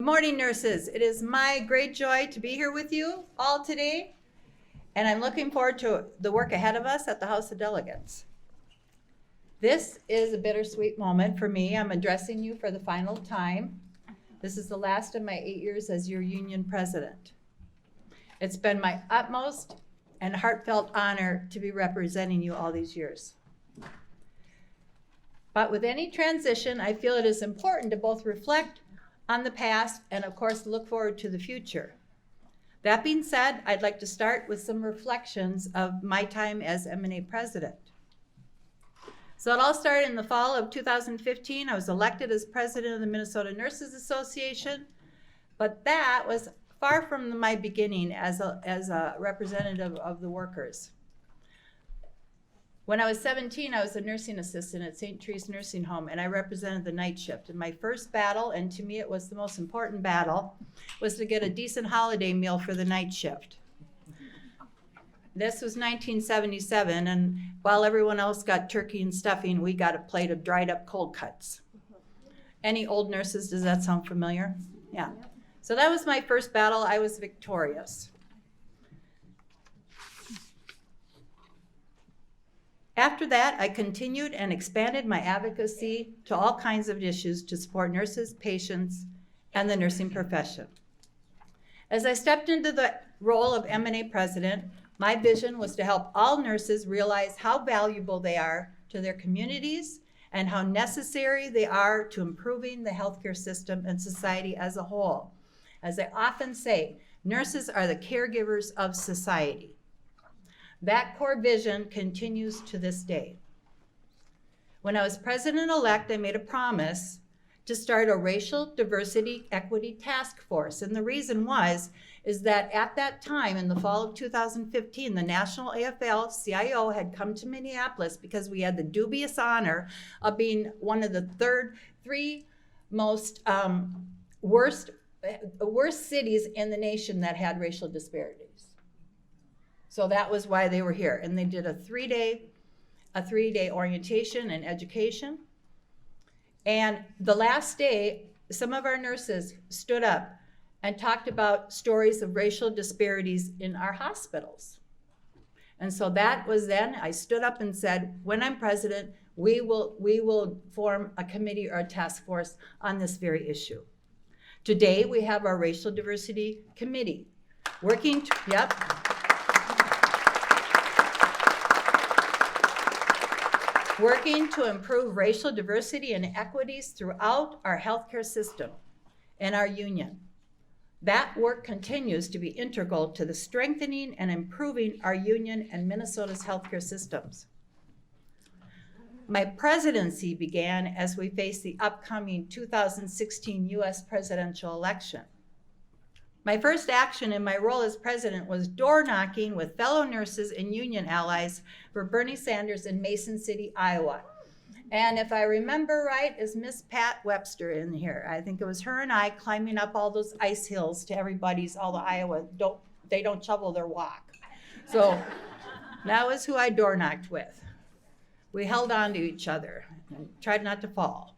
morning, nurses. It is my great joy to be here with you all today, and I'm looking forward to the work ahead of us at the House of Delegates. This is a bittersweet moment for me. I'm addressing you for the final time. This is the last of my 8 years as your union president. It's been my utmost and heartfelt honor to be representing you all these years. But with any transition, I feel it is important to both reflect on the past and, of course, look forward to the future. That being said, I'd like to start with some reflections of my time as MNA president. So it all started in the fall of 2015. I was elected as president of the Minnesota Nurses Association, but that was far from my beginning as a representative of the workers. When I was 17, I was a nursing assistant at St. Therese Nursing Home, and I represented the night shift. And my first battle, and to me it was the most important battle, was to get a decent holiday meal for the night shift. This was 1977, and while everyone else got turkey and stuffing, we got a plate of dried up cold cuts. Any old nurses, does that sound familiar? Yeah. So that was my first battle. I was victorious. After that, I continued and expanded my advocacy to all kinds of issues to support nurses, patients, and the nursing profession. As I stepped into the role of MNA president, my vision was to help all nurses realize how valuable they are to their communities and how necessary they are to improving the healthcare system and society as a whole. As I often say, nurses are the caregivers of society. That core vision continues to this day. When I was president-elect, I made a promise to start a racial diversity equity task force. And the reason is that at that time, in the fall of 2015, the national AFL-CIO had come to Minneapolis because we had the dubious honor of being one of the three most worst cities in the nation that had racial disparities. So that was why they were here. And they did a three-day orientation and education. And the last day, some of our nurses stood up and talked about stories of racial disparities in our hospitals. And so that was then, I stood up and said, when I'm president, we will form a committee or a task force on this very issue. Today, we have our Racial Diversity Committee working to improve racial diversity and equities throughout our healthcare system and our union. That work continues to be integral to the strengthening and improving our union and Minnesota's healthcare systems. My presidency began as we faced the upcoming 2016 U.S. presidential election. My first action in my role as president was door knocking with fellow nurses and union allies for Bernie Sanders in Mason City, Iowa. And if I remember right, is Miss Pat Webster in here. I think it was her and I climbing up all those ice hills to all the Iowa, they don't shovel their walk. So that was who I door knocked with. We held on to each other and tried not to fall.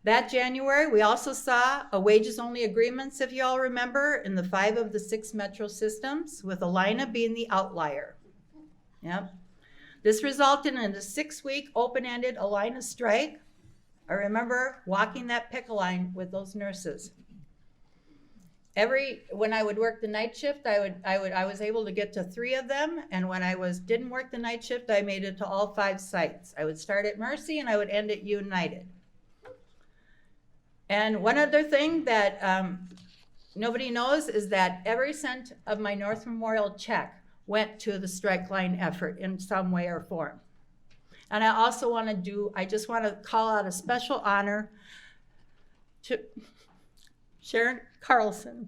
That January, we also saw a wages-only agreements, if you all remember, in the 5 of the 6 metro systems, with Alina being the outlier. Yep. This resulted in a 6-week open-ended Alina strike. I remember walking that picket line with those nurses. When I would work the night shift, I was able to get to 3 of them, and when I didn't work the night shift, I made it to all 5 sites. I would start at Mercy and I would end at United. And one other thing that nobody knows is that every cent of my North Memorial check went to the strike line effort in some way or form. And I just want to call out a special honor to Sharon Karlton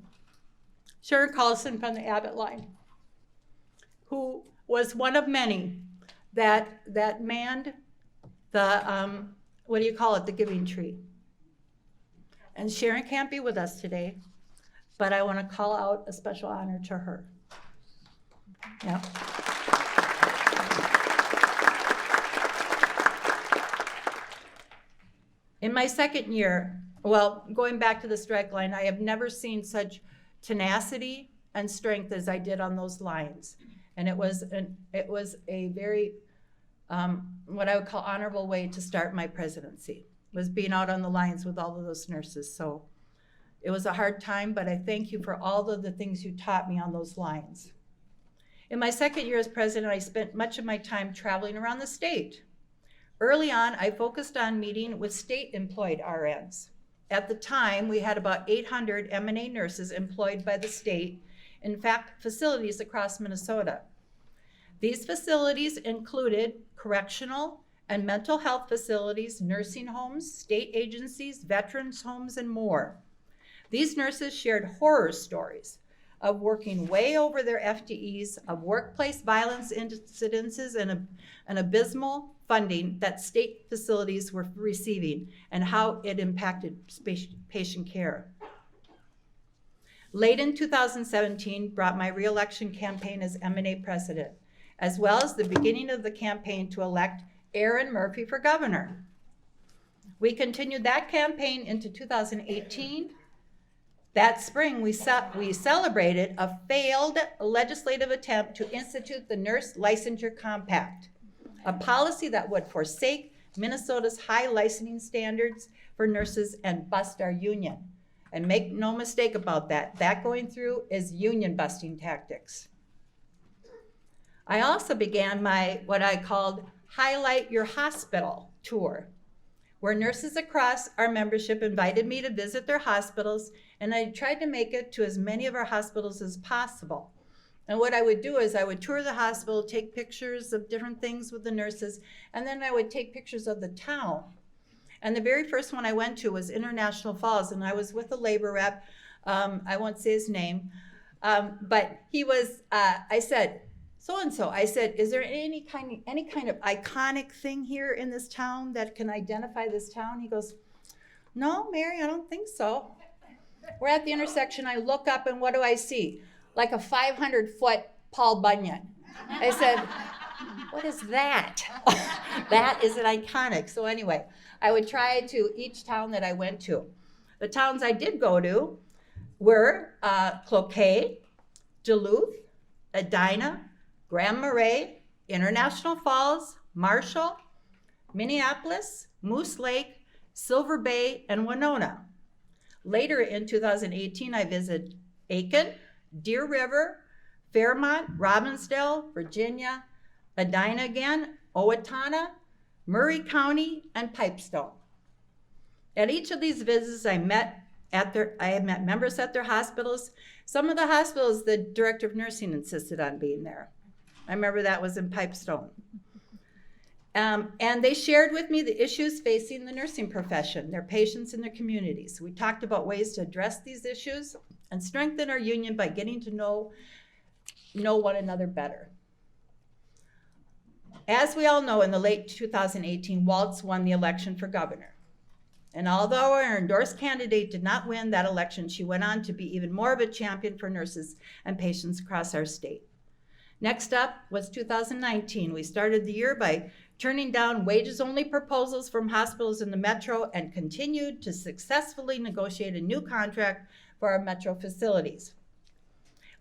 from the Abbott line, who was one of many that manned the, the giving tree. And Sharon can't be with us today, but I want to call out a special honor to her. Yeah. In my second year, Well, going back to the strike line, I have never seen such tenacity and strength as I did on those lines. And it was a very, what I would call honorable way to start my presidency, was being out on the lines with all of those nurses. So it was a hard time, but I thank you for all of the things you taught me on those lines. In my second year as president, I spent much of my time traveling around the state. Early on, I focused on meeting with state-employed RNs. At the time, we had about 800 MNA nurses employed by the state, in fact, facilities across Minnesota. These facilities included correctional and mental health facilities, nursing homes, state agencies, veterans homes, and more. These nurses shared horror stories of working way over their FTEs, of workplace violence incidences, and abysmal funding that state facilities were receiving, and how it impacted patient care. Late in 2017 brought my re-election campaign as MNA president, as well as the beginning of the campaign to elect Aaron Murphy for governor. We continued that campaign into 2018. That spring, we celebrated a failed legislative attempt to institute the Nurse Licensure Compact, a policy that would forsake Minnesota's high licensing standards for nurses and bust our union. And make no mistake about that, that going through is union busting tactics. I also began my, what I called Highlight Your Hospital tour, where nurses across our membership invited me to visit their hospitals, and I tried to make it to as many of our hospitals as possible. And what I would do is I would tour the hospital, take pictures of different things with the nurses, and then I would take pictures of the town. And the very first one I went to was International Falls, and I was with a labor rep. I won't say his name, but he was, I said, so-and-so, I said, is there any kind of iconic thing here in this town that can identify this town? He goes, no, Mary, I don't think so. We're at the intersection, I look up, and what do I see? Like a 500-foot Paul Bunyan. I said, what is that? That is an iconic. So anyway, I would try to each town that I went to. The towns I did go to were Cloquet, Duluth, Edina, Grand Marais, International Falls, Marshall, Minneapolis, Moose Lake, Silver Bay, and Winona. Later in 2018, I visited Aiken, Deer River, Fairmont, Robbinsdale, Virginia, Edina again, Owatonna, Murray County, and Pipestone. At each of these visits, I had met members at their hospitals. Some of the hospitals, the director of nursing insisted on being there. I remember that was in Pipestone. And they shared with me the issues facing the nursing profession, their patients, and their communities. We talked about ways to address these issues and strengthen our union by getting to know one another better. As we all know, in the late 2018, Waltz won the election for governor. And although our endorsed candidate did not win that election, she went on to be even more of a champion for nurses and patients across our state. Next up was 2019. We started the year by turning down wages-only proposals from hospitals in the metro and continued to successfully negotiate a new contract for our metro facilities.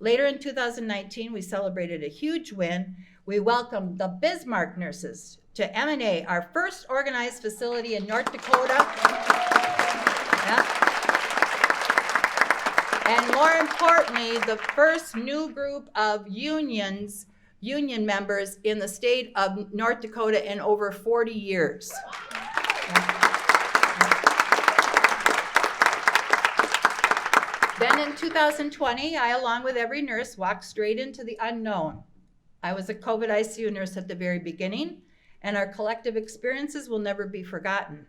Later in 2019, we celebrated a huge win. We welcomed the Bismarck nurses to MNA, our first organized facility in North Dakota. Yeah. And more importantly, the first new group of union members in the state of North Dakota in over 40 years. Then in 2020, I, along with every nurse, walked straight into the unknown. I was a COVID ICU nurse at the very beginning, and our collective experiences will never be forgotten.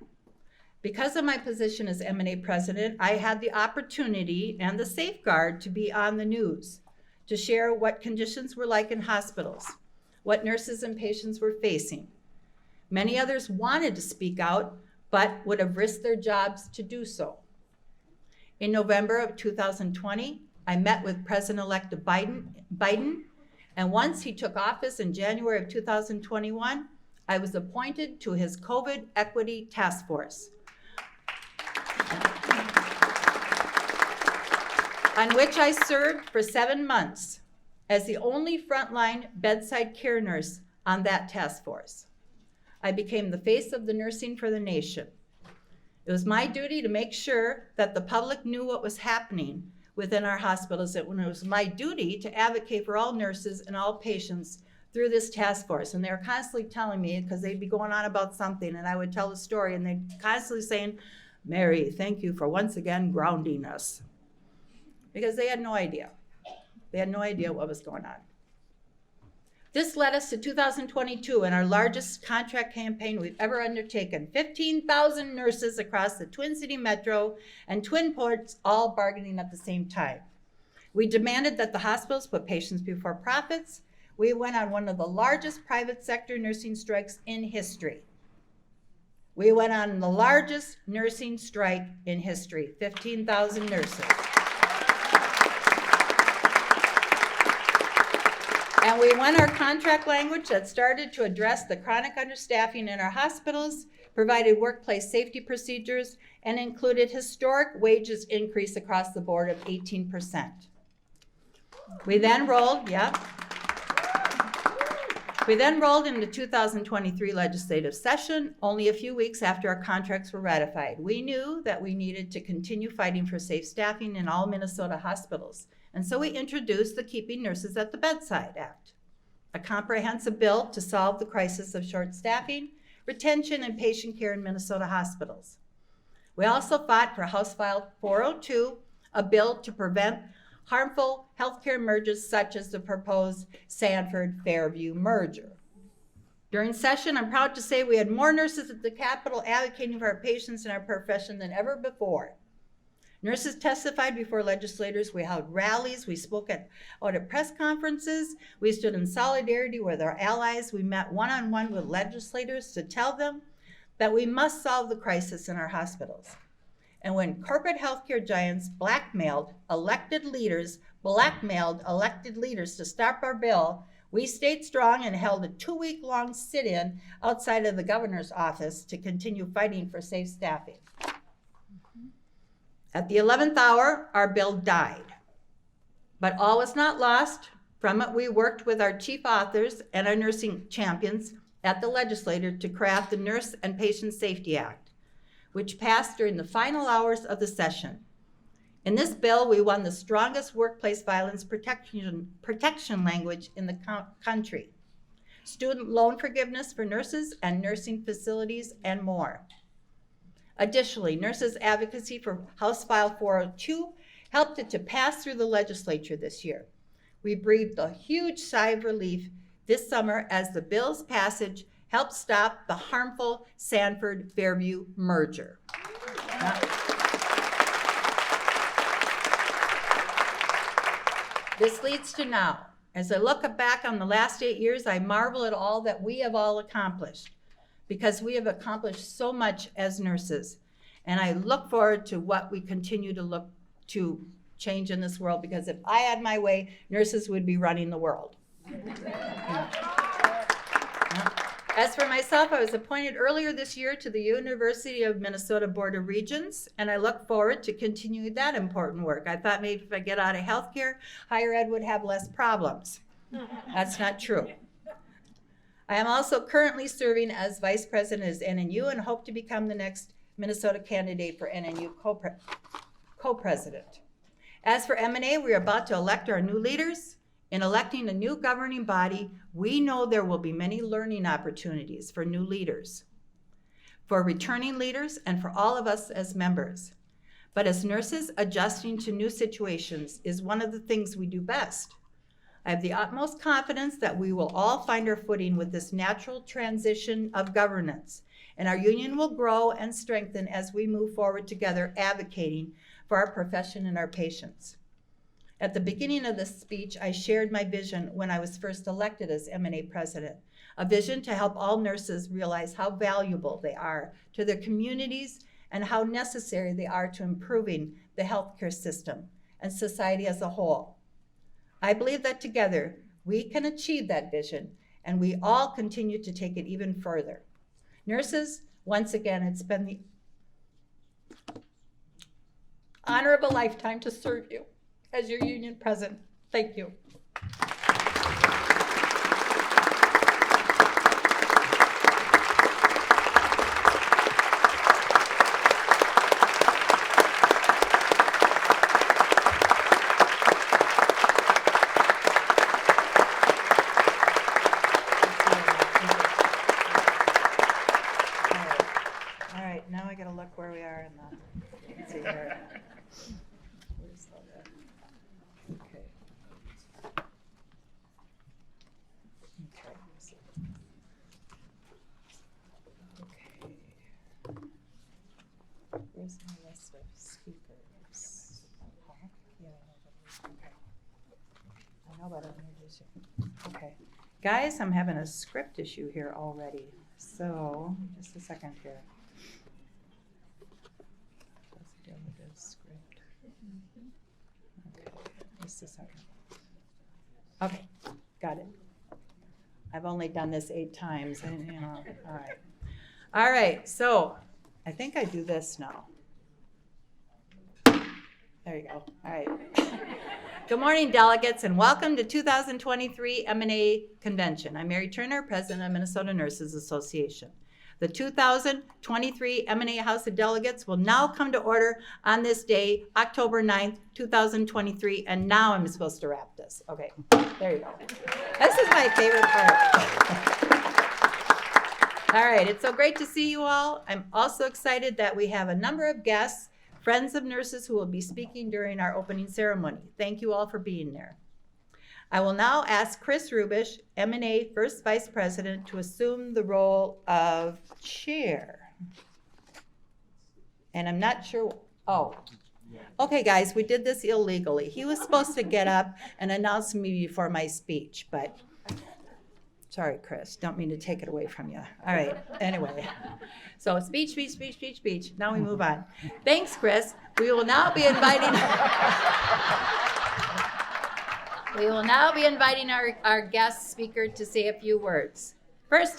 Because of my position as MNA president, I had the opportunity and the safeguard to be on the news, to share what conditions were like in hospitals, what nurses and patients were facing. Many others wanted to speak out, but would have risked their jobs to do so. In November of 2020, I met with President-elect Biden, and once he took office in January of 2021, I was appointed to his COVID Equity Task Force. on which I served for 7 months as the only frontline bedside care nurse on that task force. I became the face of the nursing for the nation. It was my duty to make sure that the public knew what was happening within our hospitals. It was my duty to advocate for all nurses and all patients through this task force. And they were constantly telling me, because they'd be going on about something, and I would tell a story, and they'd constantly saying, Mary, thank you for once again grounding us. Because they had no idea. They had no idea what was going on. This led us to 2022 and our largest contract campaign we've ever undertaken. 15,000 nurses across the Twin City Metro and Twin Ports all bargaining at the same time. We demanded that the hospitals put patients before profits. We went on one of the largest private sector nursing strikes in history. We went on the largest nursing strike in history, 15,000 nurses. And we won our contract language that started to address the chronic understaffing in our hospitals, provided workplace safety procedures, and included historic wages increase across the board of 18%. We then rolled into 2023 legislative session, only a few weeks after our contracts were ratified. We knew that we needed to continue fighting for safe staffing in all Minnesota hospitals. And so we introduced the Keeping Nurses at the Bedside Act, a comprehensive bill to solve the crisis of short staffing, retention, and patient care in Minnesota hospitals. We also fought for House File 402, a bill to prevent harmful healthcare mergers such as the proposed Sanford-Fairview merger. During session, I'm proud to say we had more nurses at the Capitol advocating for our patients in our profession than ever before. Nurses testified before legislators, we held rallies, we spoke at press conferences, we stood in solidarity with our allies, we met one-on-one with legislators to tell them that we must solve the crisis in our hospitals. And when corporate healthcare giants blackmailed elected leaders to stop our bill, we stayed strong and held a 2-week-long sit-in outside of the governor's office to continue fighting for safe staffing. At the 11th hour, our bill died. But all was not lost. From it, we worked with our chief authors and our nursing champions at the legislature to craft the Nurse and Patient Safety Act, which passed during the final hours of the session. In this bill, we won the strongest workplace violence protection language in the country, student loan forgiveness for nurses and nursing facilities, and more. Additionally, nurses' advocacy for House File 402 helped it to pass through the legislature this year. We breathed a huge sigh of relief this summer as the bill's passage helped stop the harmful Sanford-Fairview merger. This leads to now. As I look back on the last 8 years, I marvel at all that we have all accomplished, because we have accomplished so much as nurses. And I look forward to what we continue to look to change in this world, because if I had my way, nurses would be running the world. As for myself, I was appointed earlier this year to the University of Minnesota Board of Regents, and I look forward to continuing that important work. I thought maybe if I get out of healthcare, higher ed would have less problems. That's not true. I am also currently serving as vice president as NNU and hope to become the next Minnesota candidate for NNU co-president. As for MNA, we are about to elect our new leaders. In electing a new governing body, we know there will be many learning opportunities for new leaders, for returning leaders, and for all of us as members. But as nurses, adjusting to new situations is one of the things we do best. I have the utmost confidence that we will all find our footing with this natural transition of governance, and our union will grow and strengthen as we move forward together advocating for our profession and our patients. At the beginning of this speech, I shared my vision when I was first elected as MNA president, a vision to help all nurses realize how valuable they are to their communities and how necessary they are to improving the healthcare system and society as a whole. I believe that together we can achieve that vision, and we all continue to take it even further. Nurses, once again, it's been the honor of a lifetime to serve you as your union president. Thank you. Now I gotta look where we are in the, let's see here. Where's all that? Okay. Okay. Where's my list of speakers? Yeah, okay. I know about it. Okay. Guys, I'm having a script issue here already. So, just a second here. Script. Okay, just a second. Okay, got it. I've only done this 8 times, and all right. All right, so I think I do this now. There you go. All right. Good morning, delegates, and welcome to 2023 MNA Convention. I'm Mary Turner, President of Minnesota Nurses Association. The 2023 MNA House of Delegates will now come to order on this day, October 9th, 2023, and now I'm supposed to wrap this. Okay, there you go. This is my favorite part. All right, it's so great to see you all. I'm also excited that we have a number of guests, friends of nurses, who will be speaking during our opening ceremony. Thank you all for being there. I will now ask Chris Rubish, MNA First Vice President, to assume the role of chair. And I'm not sure, okay guys, we did this illegally. He was supposed to get up and announce me before my speech, but sorry, Chris, don't mean to take it away from you. All right, anyway. So speech. Now we move on. Thanks, Chris. We will now be inviting our guest speaker to say a few words. First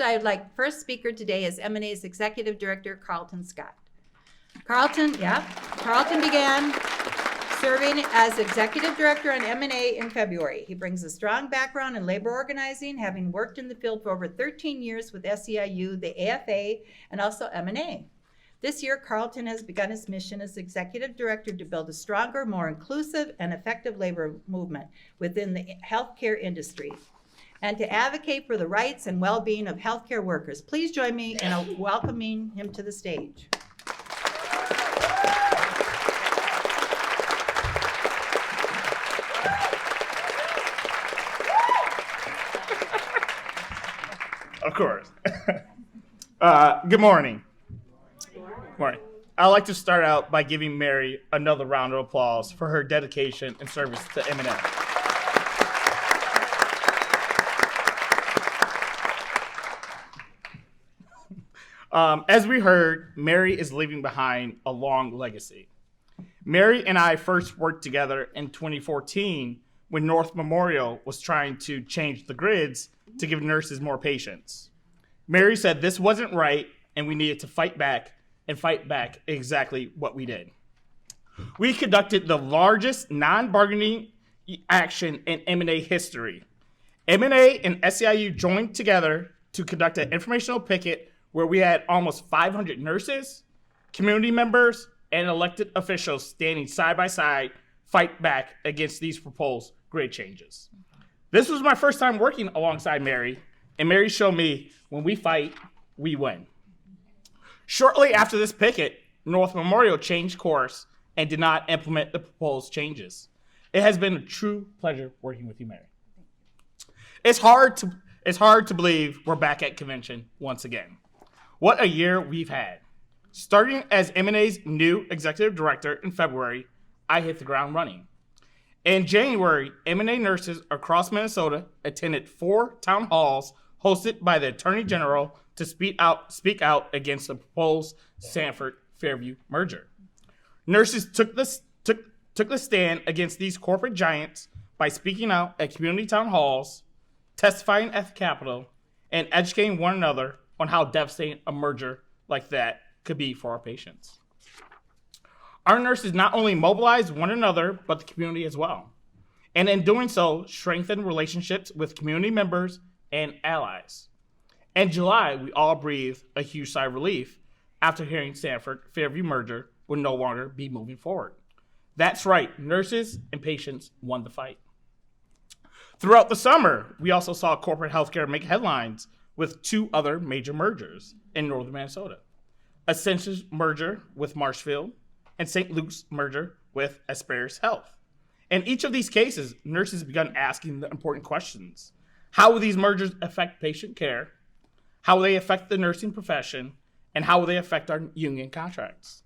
speaker today is MNA's Executive Director, Karlton Scott. Karlton began serving as Executive Director on MNA in February. He brings a strong background in labor organizing, having worked in the field for over 13 years with SEIU, the AFA, and also MNA. This year, Karlton has begun his mission as Executive Director to build a stronger, more inclusive, and effective labor movement within the healthcare industry and to advocate for the rights and well-being of healthcare workers. Please join me in welcoming him to the stage. Of course. Good morning. Morning. I'd like to start out by giving Mary another round of applause for her dedication and service to MNA. As we heard, Mary is leaving behind a long legacy. Mary and I first worked together in 2014 when North Memorial was trying to change the grids to give nurses more patients. Mary said this wasn't right and we needed to fight back exactly what we did. We conducted the largest non-bargaining action in MNA history. MNA and SEIU joined together to conduct an informational picket where we had almost 500 nurses, community members, and elected officials standing side by side, fight back against these proposed grade changes. This was my first time working alongside Mary, and Mary showed me when we fight, we win. Shortly after this picket, North Memorial changed course and did not implement the proposed changes. It has been a true pleasure working with you, Mary. It's hard to believe we're back at convention once again. What a year we've had. Starting as MNA's new executive director in February, I hit the ground running. In January, MNA nurses across Minnesota attended 4 town halls hosted by the Attorney General to speak out against the proposed Sanford-Fairview merger. Nurses took the stand against these corporate giants by speaking out at community town halls, testifying at the Capitol, and educating one another on how devastating a merger like that could be for our patients. Our nurses not only mobilize one another, but the community as well. And in doing so, strengthen relationships with community members and allies. In July, we all breathed a huge sigh of relief after hearing Sanford-Fairview merger would no longer be moving forward. That's right, nurses and patients won the fight. Throughout the summer, we also saw corporate healthcare make headlines with two other major mergers in northern Minnesota. Ascension's merger with Marshfield and St. Luke's merger with Asperis Health. In each of these cases, nurses began asking the important questions. How will these mergers affect patient care? How will they affect the nursing profession? And how will they affect our union contracts?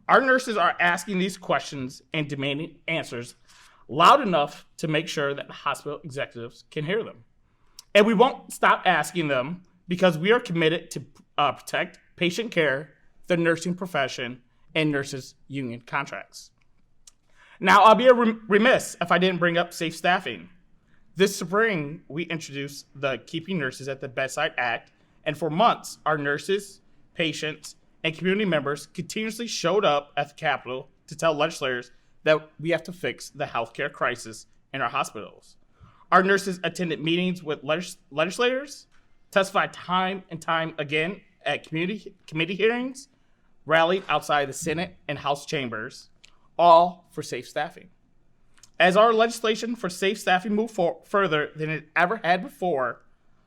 Our nurses are asking these questions and demanding answers loud enough to make sure that the hospital executives can hear them. And we won't stop asking them because we are committed to protect patient care, the nursing profession, and nurses' union contracts. Now, I'll be remiss if I didn't bring up safe staffing. This spring, we introduced the Keeping Nurses at the Bedside Act, and for months, our nurses, patients, and community members continuously showed up at the Capitol to tell legislators that we have to fix the healthcare crisis in our hospitals. Our nurses attended meetings with legislators, testified time and time again at committee hearings, rallied outside the Senate and House chambers, all for safe staffing. As our legislation for safe staffing moved further than it ever had before,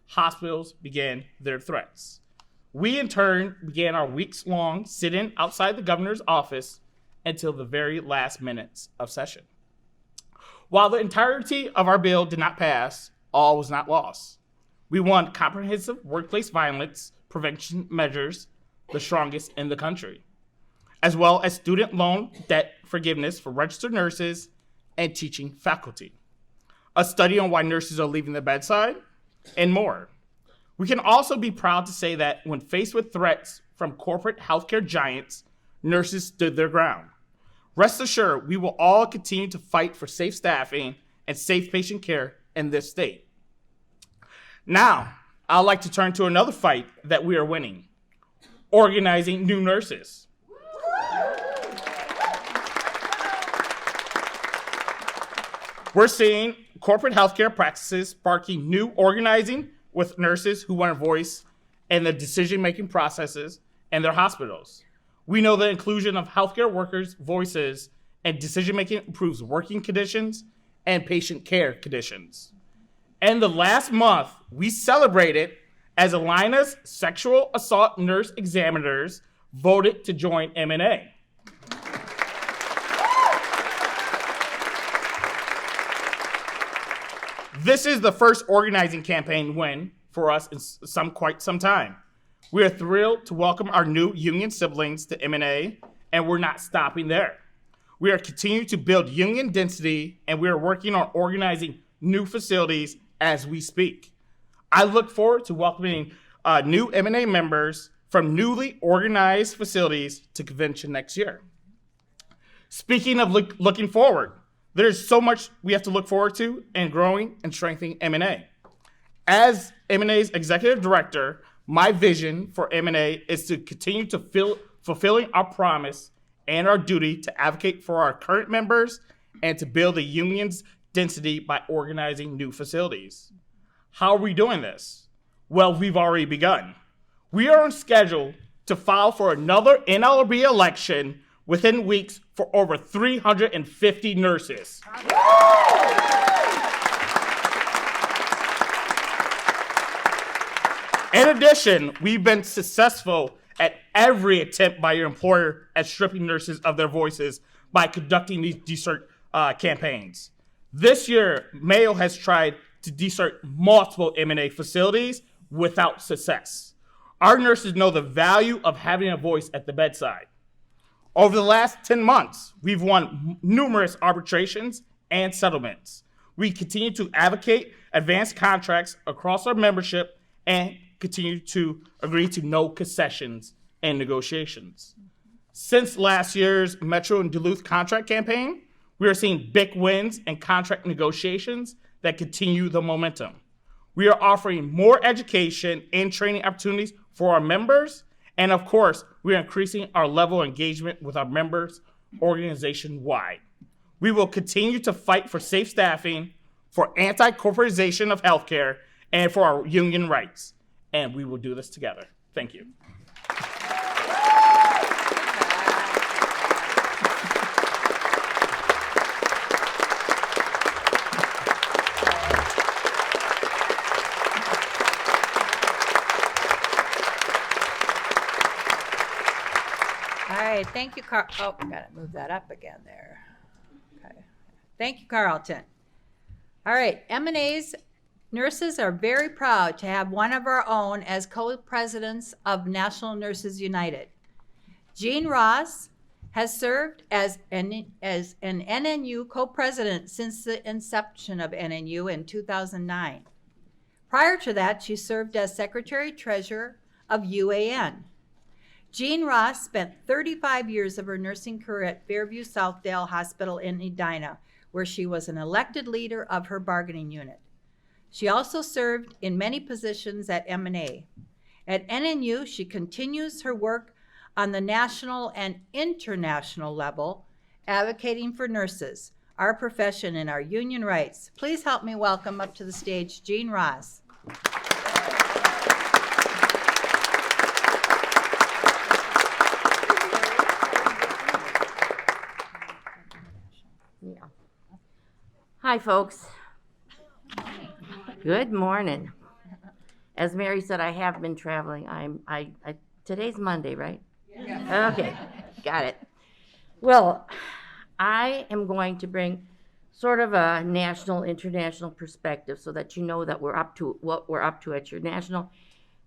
hospitals began their threats. We, in turn, began our weeks-long sit-in outside the governor's office until the very last minutes of session. While the entirety of our bill did not pass, all was not lost. We won comprehensive workplace violence prevention measures, the strongest in the country, as well as student loan debt forgiveness for registered nurses and teaching faculty, a study on why nurses are leaving the bedside, and more. We can also be proud to say that when faced with threats from corporate healthcare giants, nurses stood their ground. Rest assured, we will all continue to fight for safe staffing and safe patient care in this state. Now, I'd like to turn to another fight that we are winning, organizing new nurses. We're seeing corporate healthcare practices sparking new organizing with nurses who want a voice in the decision-making processes in their hospitals. We know the inclusion of healthcare workers' voices and decision-making improves working conditions and patient care conditions. And the last month, we celebrated as Alina's sexual assault nurse examiners voted to join MNA. This is the first organizing campaign win for us in quite some time. We are thrilled to welcome our new union siblings to MNA, and we're not stopping there. We are continuing to build union density, and we are working on organizing new facilities as we speak. I look forward to welcoming new MNA members from newly organized facilities to convention next year. Speaking of looking forward, there's so much we have to look forward to in growing and strengthening MNA. As MNA's executive director, my vision for MNA is to continue to fulfilling our promise and our duty to advocate for our current members and to build the union's density by organizing new facilities. How are we doing this? Well, we've already begun. We are on schedule to file for another NLRB election within weeks for over 350 nurses. In addition, we've been successful at every attempt by your employer at stripping nurses of their voices by conducting these desert campaigns. This year, Mayo has tried to desert multiple MNA facilities without success. Our nurses know the value of having a voice at the bedside. Over the last 10 months, we've won numerous arbitrations and settlements. We continue to advocate advanced contracts across our membership and continue to agree to no concessions and negotiations. Since last year's Metro and Duluth contract campaign, we are seeing big wins and contract negotiations that continue the momentum. We are offering more education and training opportunities for our members, and of course, we are increasing our level of engagement with our members organization-wide. We will continue to fight for safe staffing, for anti-corporatization of healthcare, and for our union rights. And we will do this together. Thank you. All right, thank you, Carl. Oh, I gotta move that up again there. Okay. Thank you, Karlton. All right, MNA's nurses are very proud to have one of our own as co-presidents of National Nurses United. Jean Ross has served as an NNU co-president since the inception of NNU in 2009. Prior to that, she served as secretary-treasurer of UAN. Jean Ross spent 35 years of her nursing career at Fairview Southdale Hospital in Edina, where she was an elected leader of her bargaining unit. She also served in many positions at MNA. At NNU, she continues her work on the national and international level, advocating for nurses, our profession, and our union rights. Please help me welcome up to the stage Jean Ross. Yeah. Hi, folks. Good morning. As Mary said, I have been traveling. Today's Monday, right? Yeah. Okay, got it. Well, I am going to bring sort of a national, international perspective so that you know that we're up to what we're up to at your national.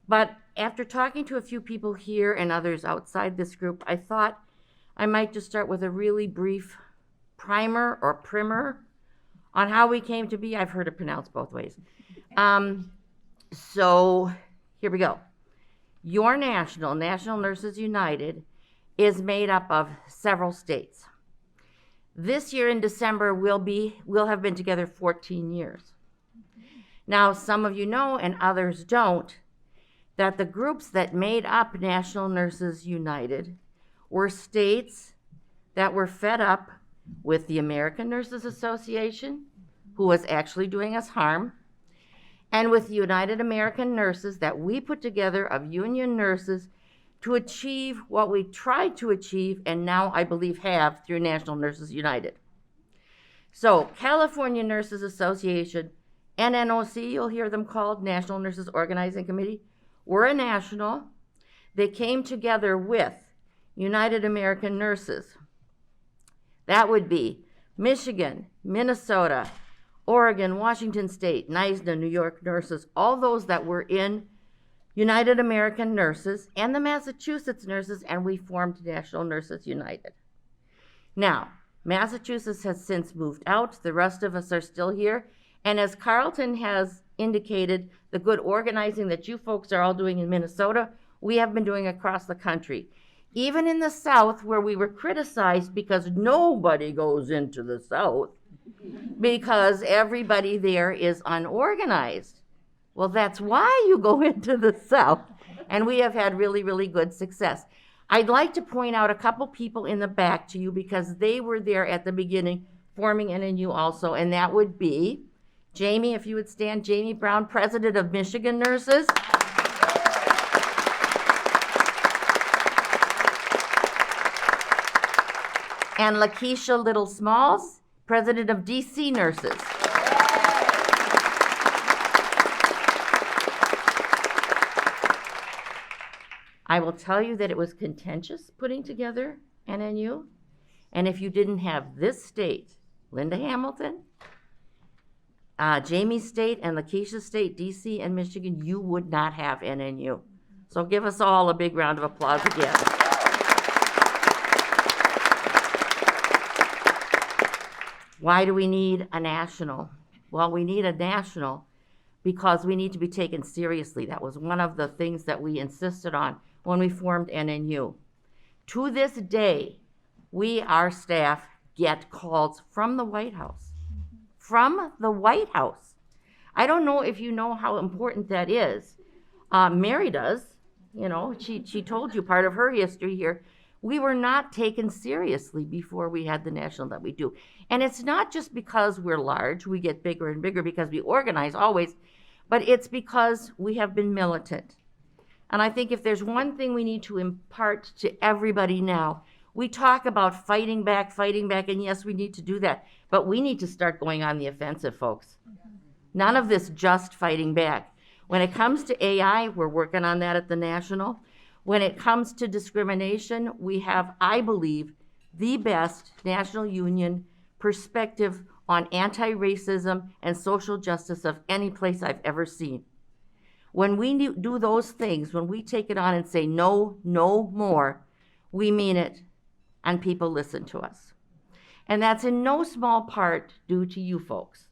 But after talking to a few people here and others outside this group, I thought I might just start with a really brief primer or primer on how we came to be. I've heard it pronounced both ways. So here we go. Your National Nurses United is made up of several states. This year in December, we'll have been together 14 years. Now, some of you know and others don't, that the groups that made up National Nurses United were states that were fed up with the American Nurses Association, who was actually doing us harm, and with the United American Nurses that we put together of union nurses to achieve what we tried to achieve and now I believe have through National Nurses United. So California Nurses Association, NNOC, you'll hear them called, National Nurses Organizing Committee, were a national. They came together with United American Nurses. That would be Michigan, Minnesota, Oregon, Washington State, NYSNA, New York Nurses, all those that were in United American Nurses, and the Massachusetts Nurses, and we formed National Nurses United. Now, Massachusetts has since moved out. The rest of us are still here. And as Karlton has indicated, the good organizing that you folks are all doing in Minnesota, we have been doing across the country. Even in the South, where we were criticized because nobody goes into the South, because everybody there is unorganized. Well, that's why you go into the South. And we have had really, really good success. I'd like to point out a couple people in the back to you because they were there at the beginning forming NNU also, and that would be Jamie, if you would stand, Jamie Brown, President of Michigan Nurses. And Lakeisha Little Smalls, President of DC Nurses. I will tell you that it was contentious putting together NNU, and if you didn't have this state, Linda Hamilton, Jamie's state and Lakeisha's state, DC and Michigan, you would not have NNU. So give us all a big round of applause again. Why do we need a national? Well, we need a national because we need to be taken seriously. That was one of the things that we insisted on when we formed NNU. To this day, we, our staff, get calls from the White House. From the White House. I don't know if you know how important that is. Mary does. You know, she told you part of her history here. We were not taken seriously before we had the national that we do. And it's not just because we're large, we get bigger and bigger because we organize always, but it's because we have been militant. And I think if there's one thing we need to impart to everybody now, we talk about fighting back, and yes, we need to do that, but we need to start going on the offensive, folks. None of this just fighting back. When it comes to AI, we're working on that at the national. When it comes to discrimination, we have, I believe, the best national union perspective on anti-racism and social justice of any place I've ever seen. When we do those things, when we take it on and say no, no more, we mean it, and people listen to us. And that's in no small part due to you folks,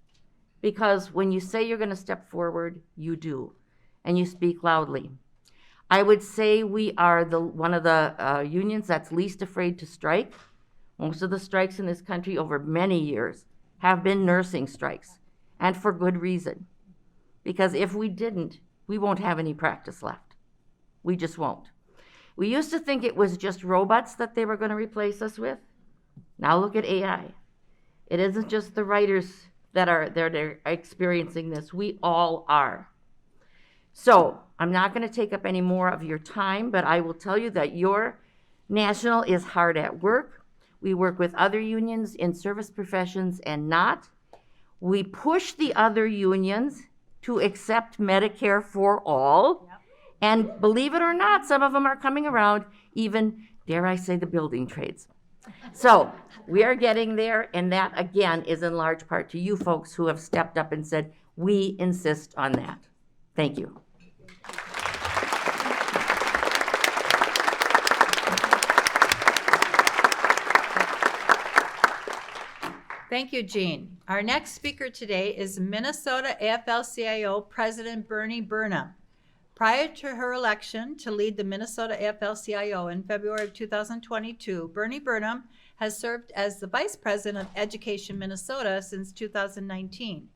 because when you say you're going to step forward, you do, and you speak loudly. I would say we are one of the unions that's least afraid to strike. Most of the strikes in this country over many years have been nursing strikes, and for good reason. Because if we didn't, we won't have any practice left. We just won't. We used to think it was just robots that they were going to replace us with. Now look at AI. It isn't just the writers that are experiencing this. We all are. So I'm not going to take up any more of your time, but I will tell you that your national is hard at work. We work with other unions in service professions and not. We push the other unions to accept Medicare for all. Yep. And believe it or not, some of them are coming around, even, dare I say, the building trades. So we are getting there, and that, again, is in large part to you folks who have stepped up and said, we insist on that. Thank you. Thank you, Jean. Our next speaker today is Minnesota AFL-CIO President Burnham. Prior to her election to lead the Minnesota AFL-CIO in February of 2022, Burnham has served as the Vice President of Education Minnesota since 2019.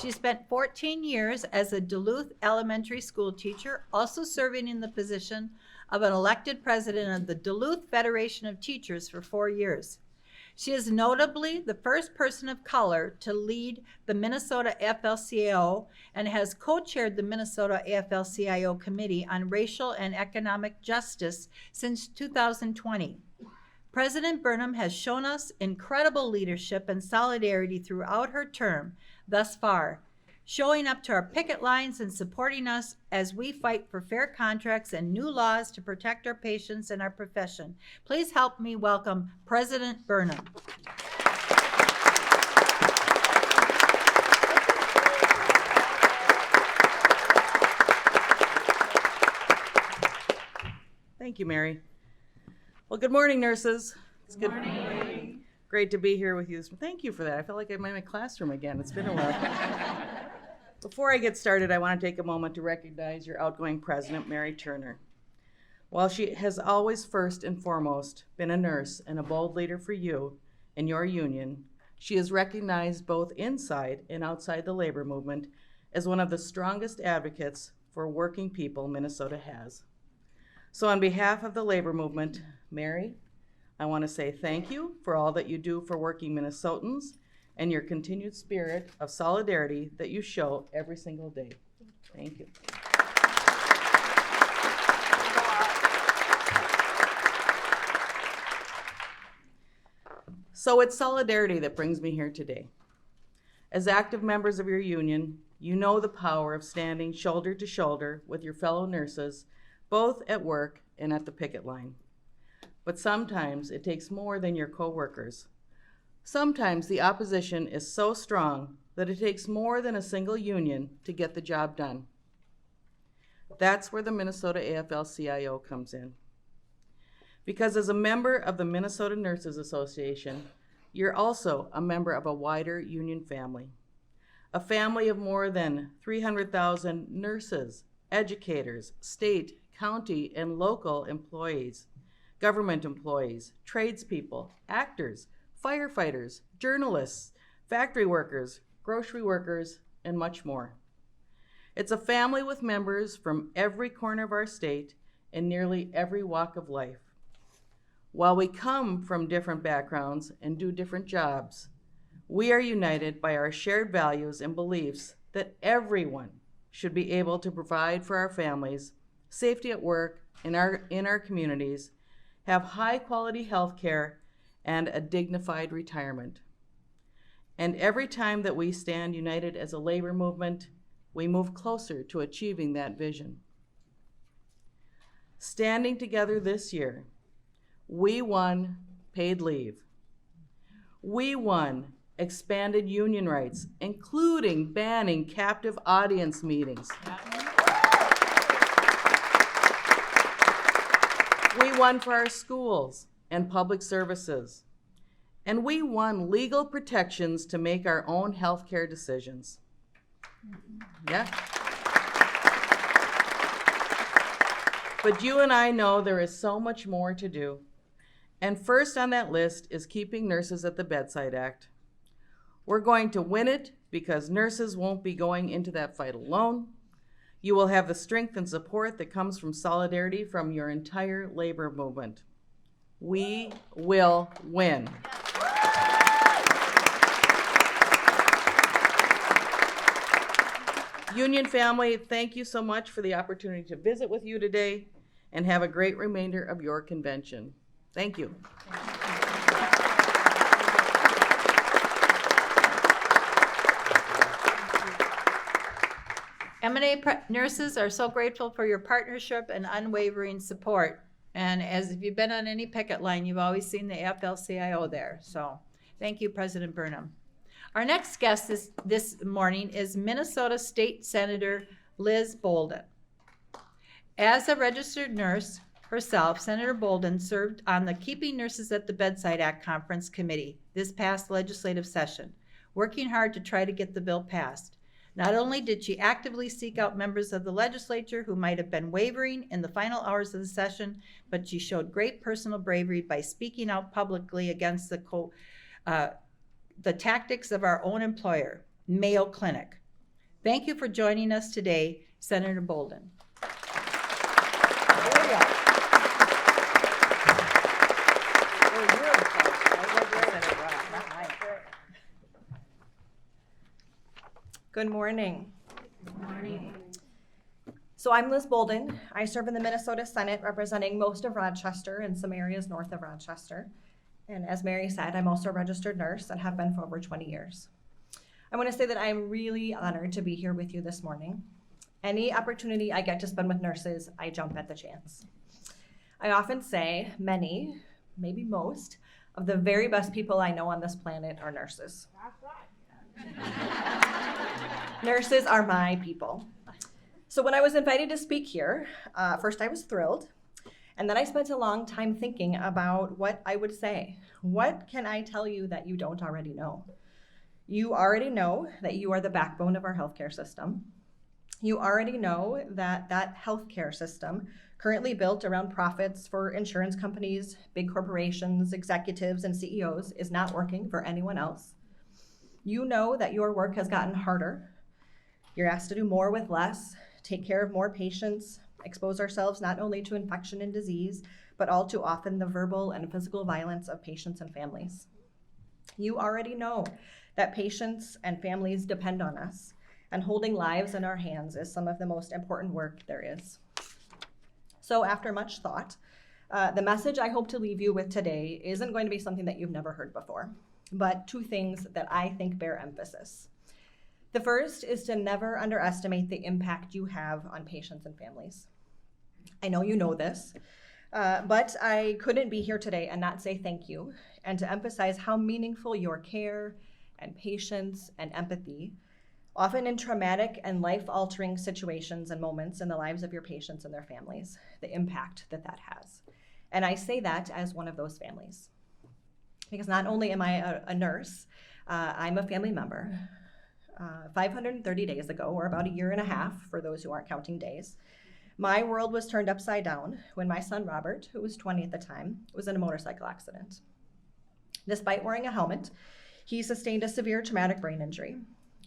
She spent 14 years as a Duluth elementary school teacher, also serving in the position of an elected president of the Duluth Federation of Teachers for 4 years. She is notably the first person of color to lead the Minnesota AFL-CIO and has co-chaired the Minnesota AFL-CIO Committee on Racial and Economic Justice since 2020. President Burnham has shown us incredible leadership and solidarity throughout her term thus far, showing up to our picket lines and supporting us as we fight for fair contracts and new laws to protect our patients and our profession. Please help me welcome President Burnham. Thank you, Mary. Well, good morning, nurses. It's good morning. Great to be here with you. Thank you for that. I feel like I'm in my classroom again. It's been a while. Before I get started, I want to take a moment to recognize your outgoing president, Mary Turner. While she has always first and foremost been a nurse and a bold leader for you and your union, she is recognized both inside and outside the labor movement as one of the strongest advocates for working people Minnesota has. So on behalf of the labor movement, Mary, I want to say thank you for all that you do for working Minnesotans and your continued spirit of solidarity that you show every single day. Thank you. So it's solidarity that brings me here today. As active members of your union, you know the power of standing shoulder to shoulder with your fellow nurses, both at work and at the picket line. But sometimes it takes more than your co-workers. Sometimes the opposition is so strong that it takes more than a single union to get the job done. That's where the Minnesota AFL-CIO comes in. Because as a member of the Minnesota Nurses Association, you're also a member of a wider union family. A family of more than 300,000 nurses, educators, state, county, and local employees, government employees, tradespeople, actors, firefighters, journalists, factory workers, grocery workers, and much more. It's a family with members from every corner of our state and nearly every walk of life. While we come from different backgrounds and do different jobs, we are united by our shared values and beliefs that everyone should be able to provide for our families, safety at work, in our communities, have high quality health care, and a dignified retirement. And every time that we stand united as a labor movement, we move closer to achieving that vision. Standing together this year, we won paid leave. We won expanded union rights, including banning captive audience meetings. We won for our schools and public services. And we won legal protections to make our own healthcare decisions. Yeah. But you and I know there is so much more to do. And first on that list is keeping Nurses at the Bedside Act. We're going to win it because nurses won't be going into that fight alone. You will have the strength and support that comes from solidarity from your entire labor movement. We will win. Union family, thank you so much for the opportunity to visit with you today, and have a great remainder of your convention. Thank you. MNA nurses are so grateful for your partnership and unwavering support. And as if you've been on any picket line, you've always seen the AFL-CIO there. So thank you, President Burnham. Our next guest this morning is Minnesota State Senator Liz Boldon. As a registered nurse herself, Senator Boldon served on the Keeping Nurses at the Bedside Act Conference Committee this past legislative session, working hard to try to get the bill passed. Not only did she actively seek out members of the legislature who might have been wavering in the final hours of the session, but she showed great personal bravery by speaking out publicly against the tactics of our own employer, Mayo Clinic. Thank you for joining us today, Senator Boldon. Good morning. Good morning. So I'm Liz Boldon. I serve in the Minnesota Senate representing most of Rochester and some areas north of Rochester. And as Mary said, I'm also a registered nurse and have been for over 20 years. I want to say that I'm really honored to be here with you this morning. Any opportunity I get to spend with nurses, I jump at the chance. I often say many, maybe most, of the very best people I know on this planet are nurses. Nurses are my people. So when I was invited to speak here, first I was thrilled, and then I spent a long time thinking about what I would say. What can I tell you that you don't already know? You already know that you are the backbone of our healthcare system. You already know that that healthcare system, currently built around profits for insurance companies, big corporations, executives, and CEOs, is not working for anyone else. You know that your work has gotten harder. You're asked to do more with less, take care of more patients, expose ourselves not only to infection and disease, but all too often the verbal and physical violence of patients and families. You already know that patients and families depend on us, and holding lives in our hands is some of the most important work there is. So after much thought, the message I hope to leave you with today isn't going to be something that you've never heard before, but two things that I think bear emphasis. The first is to never underestimate the impact you have on patients and families. I know you know this, but I couldn't be here today and not say thank you, and to emphasize how meaningful your care and patience and empathy, often in traumatic and life-altering situations and moments in the lives of your patients and their families, the impact that that has. And I say that as one of those families. Because not only am I a nurse, I'm a family member. 530 days ago, or about a year and a half for those who aren't counting days, my world was turned upside down when my son Robert, who was 20 at the time, was in a motorcycle accident. Despite wearing a helmet, he sustained a severe traumatic brain injury.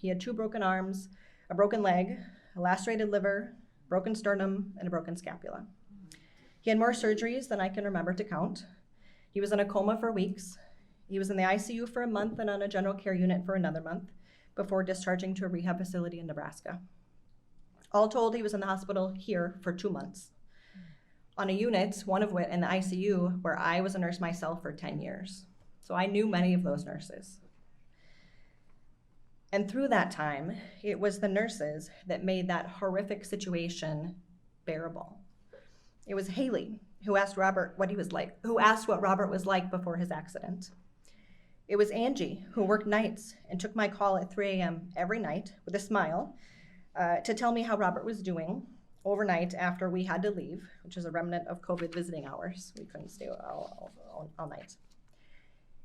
He had 2 broken arms, a broken leg, a lacerated liver, broken sternum, and a broken scapula. He had more surgeries than I can remember to count. He was in a coma for weeks. He was in the ICU for a month and on a general care unit for another month before discharging to a rehab facility in Nebraska. All told, he was in the hospital here for 2 months. On a unit, one of which in the ICU, where I was a nurse myself for 10 years. So I knew many of those nurses. And through that time, it was the nurses that made that horrific situation bearable. It was Haley who asked Robert what he was like, who asked what Robert was like before his accident. It was Angie who worked nights and took my call at 3 a.m. every night with a smile to tell me how Robert was doing overnight after we had to leave, which is a remnant of COVID visiting hours. We couldn't stay all night.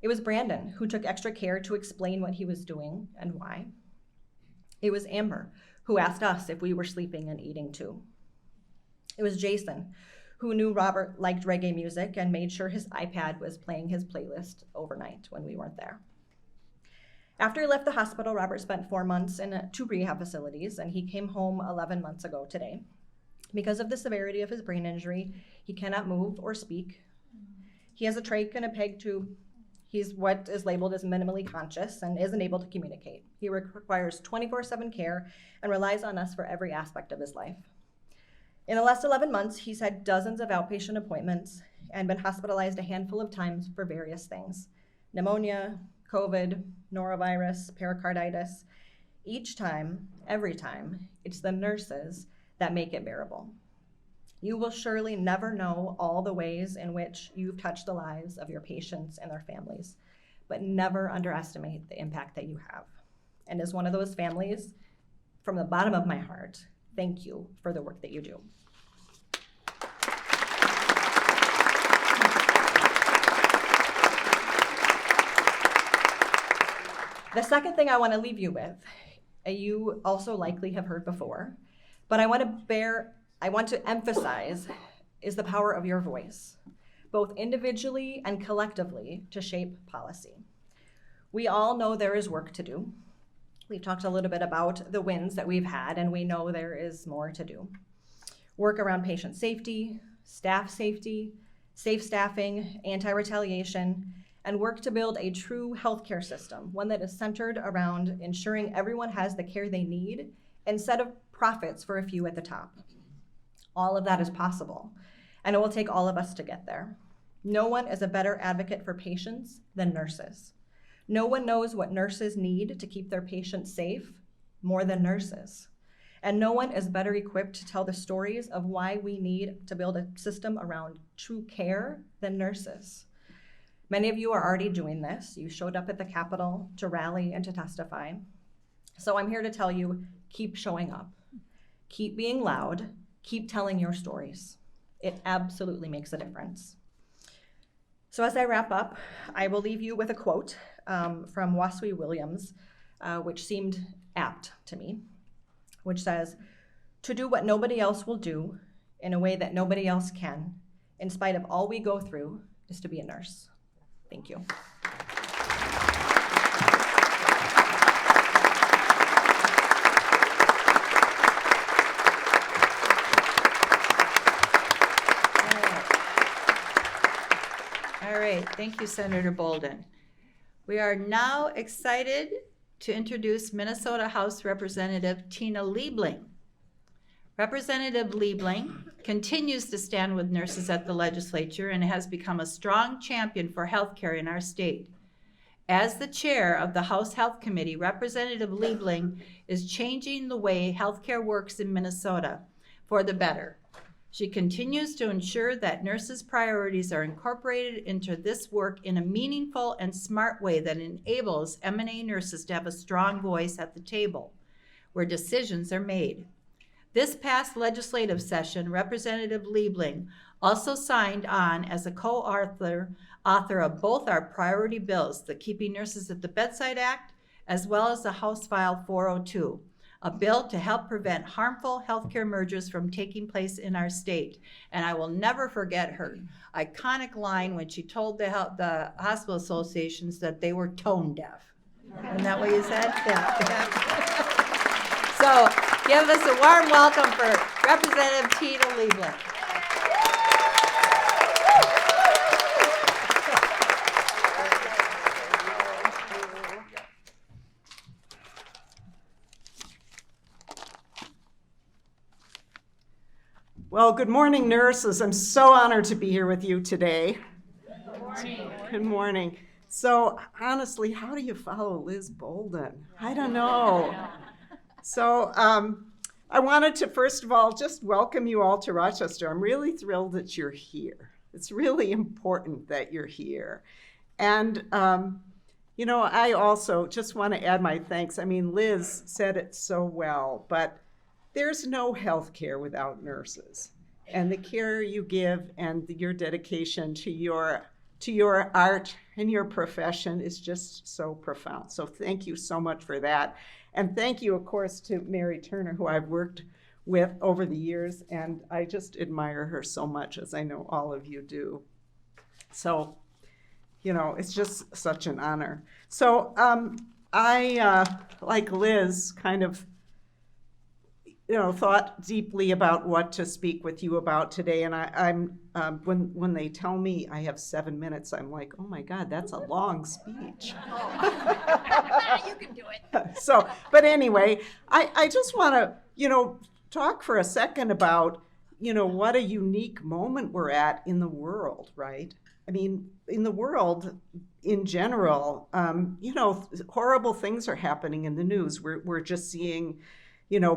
It was Brandon who took extra care to explain what he was doing and why. It was Amber who asked us if we were sleeping and eating too. It was Jason who knew Robert liked reggae music and made sure his iPad was playing his playlist overnight when we weren't there. After he left the hospital, Robert spent 4 months in 2 rehab facilities, and he came home 11 months ago today. Because of the severity of his brain injury, he cannot move or speak. He has a trach and a peg tube. He's what is labeled as minimally conscious and isn't able to communicate. He requires 24/7 care and relies on us for every aspect of his life. In the last 11 months, he's had dozens of outpatient appointments and been hospitalized a handful of times for various things: pneumonia, COVID, norovirus, pericarditis. Each time, every time, it's the nurses that make it bearable. You will surely never know all the ways in which you've touched the lives of your patients and their families, but never underestimate the impact that you have. And as one of those families, from the bottom of my heart, thank you for the work that you do. The second thing I want to leave you with, you also likely have heard before, but I want to emphasize is the power of your voice, both individually and collectively, to shape policy. We all know there is work to do. We've talked a little bit about the wins that we've had, and we know there is more to do. Work around patient safety, staff safety, safe staffing, anti-retaliation, and work to build a true healthcare system, one that is centered around ensuring everyone has the care they need instead of profits for a few at the top. All of that is possible, and it will take all of us to get there. No one is a better advocate for patients than nurses. No one knows what nurses need to keep their patients safe more than nurses. And no one is better equipped to tell the stories of why we need to build a system around true care than nurses. Many of you are already doing this. You showed up at the Capitol to rally and to testify. So I'm here to tell you, keep showing up. Keep being loud. Keep telling your stories. It absolutely makes a difference. So as I wrap up, I will leave you with a quote from Wasui Williams, which seemed apt to me, which says, "To do what nobody else will do in a way that nobody else can, in spite of all we go through, is to be a nurse." Thank you. All right, thank you, Senator Boldon. We are now excited to introduce Minnesota House Representative Tina Liebling. Representative Liebling continues to stand with nurses at the legislature and has become a strong champion for healthcare in our state. As the chair of the House Health Committee, Representative Liebling is changing the way healthcare works in Minnesota for the better. She continues to ensure that nurses' priorities are incorporated into this work in a meaningful and smart way that enables MNA nurses to have a strong voice at the table where decisions are made. This past legislative session, Representative Liebling also signed on as a co-author of both our priority bills, the Keeping Nurses at the Bedside Act, as well as the House File 402, a bill to help prevent harmful healthcare mergers from taking place in our state. And I will never forget her iconic line when she told the hospital associations that they were tone deaf. Isn't that what you said? Yeah. So give us a warm welcome for Representative Tina Liebling. Well, good morning, nurses. I'm so honored to be here with you today. Good morning. Good morning. So, honestly, how do you follow Liz Boldon? I don't know. So, I wanted to, first of all, just welcome you all to Rochester. I'm really thrilled that you're here. It's really important that you're here. And, you know, I also just want to add my thanks. I mean, Liz said it so well, but there's no health care without nurses. And the care you give and your dedication to your art and your profession is just so profound. So thank you so much for that. And thank you, of course, to Mary Turner, who I've worked with over the years. And I just admire her so much, as I know all of you do. So, you know, it's just such an honor. So I, like Liz, kind of thought deeply about what to speak with you about today. And I'm when they tell me I have 7 minutes, I'm like, oh my God, that's a long speech. You can do it. So, but anyway, I just want to, talk for a second about, what a unique moment we're at in the world, right? I mean, in the world in general, horrible things are happening in the news. We're just seeing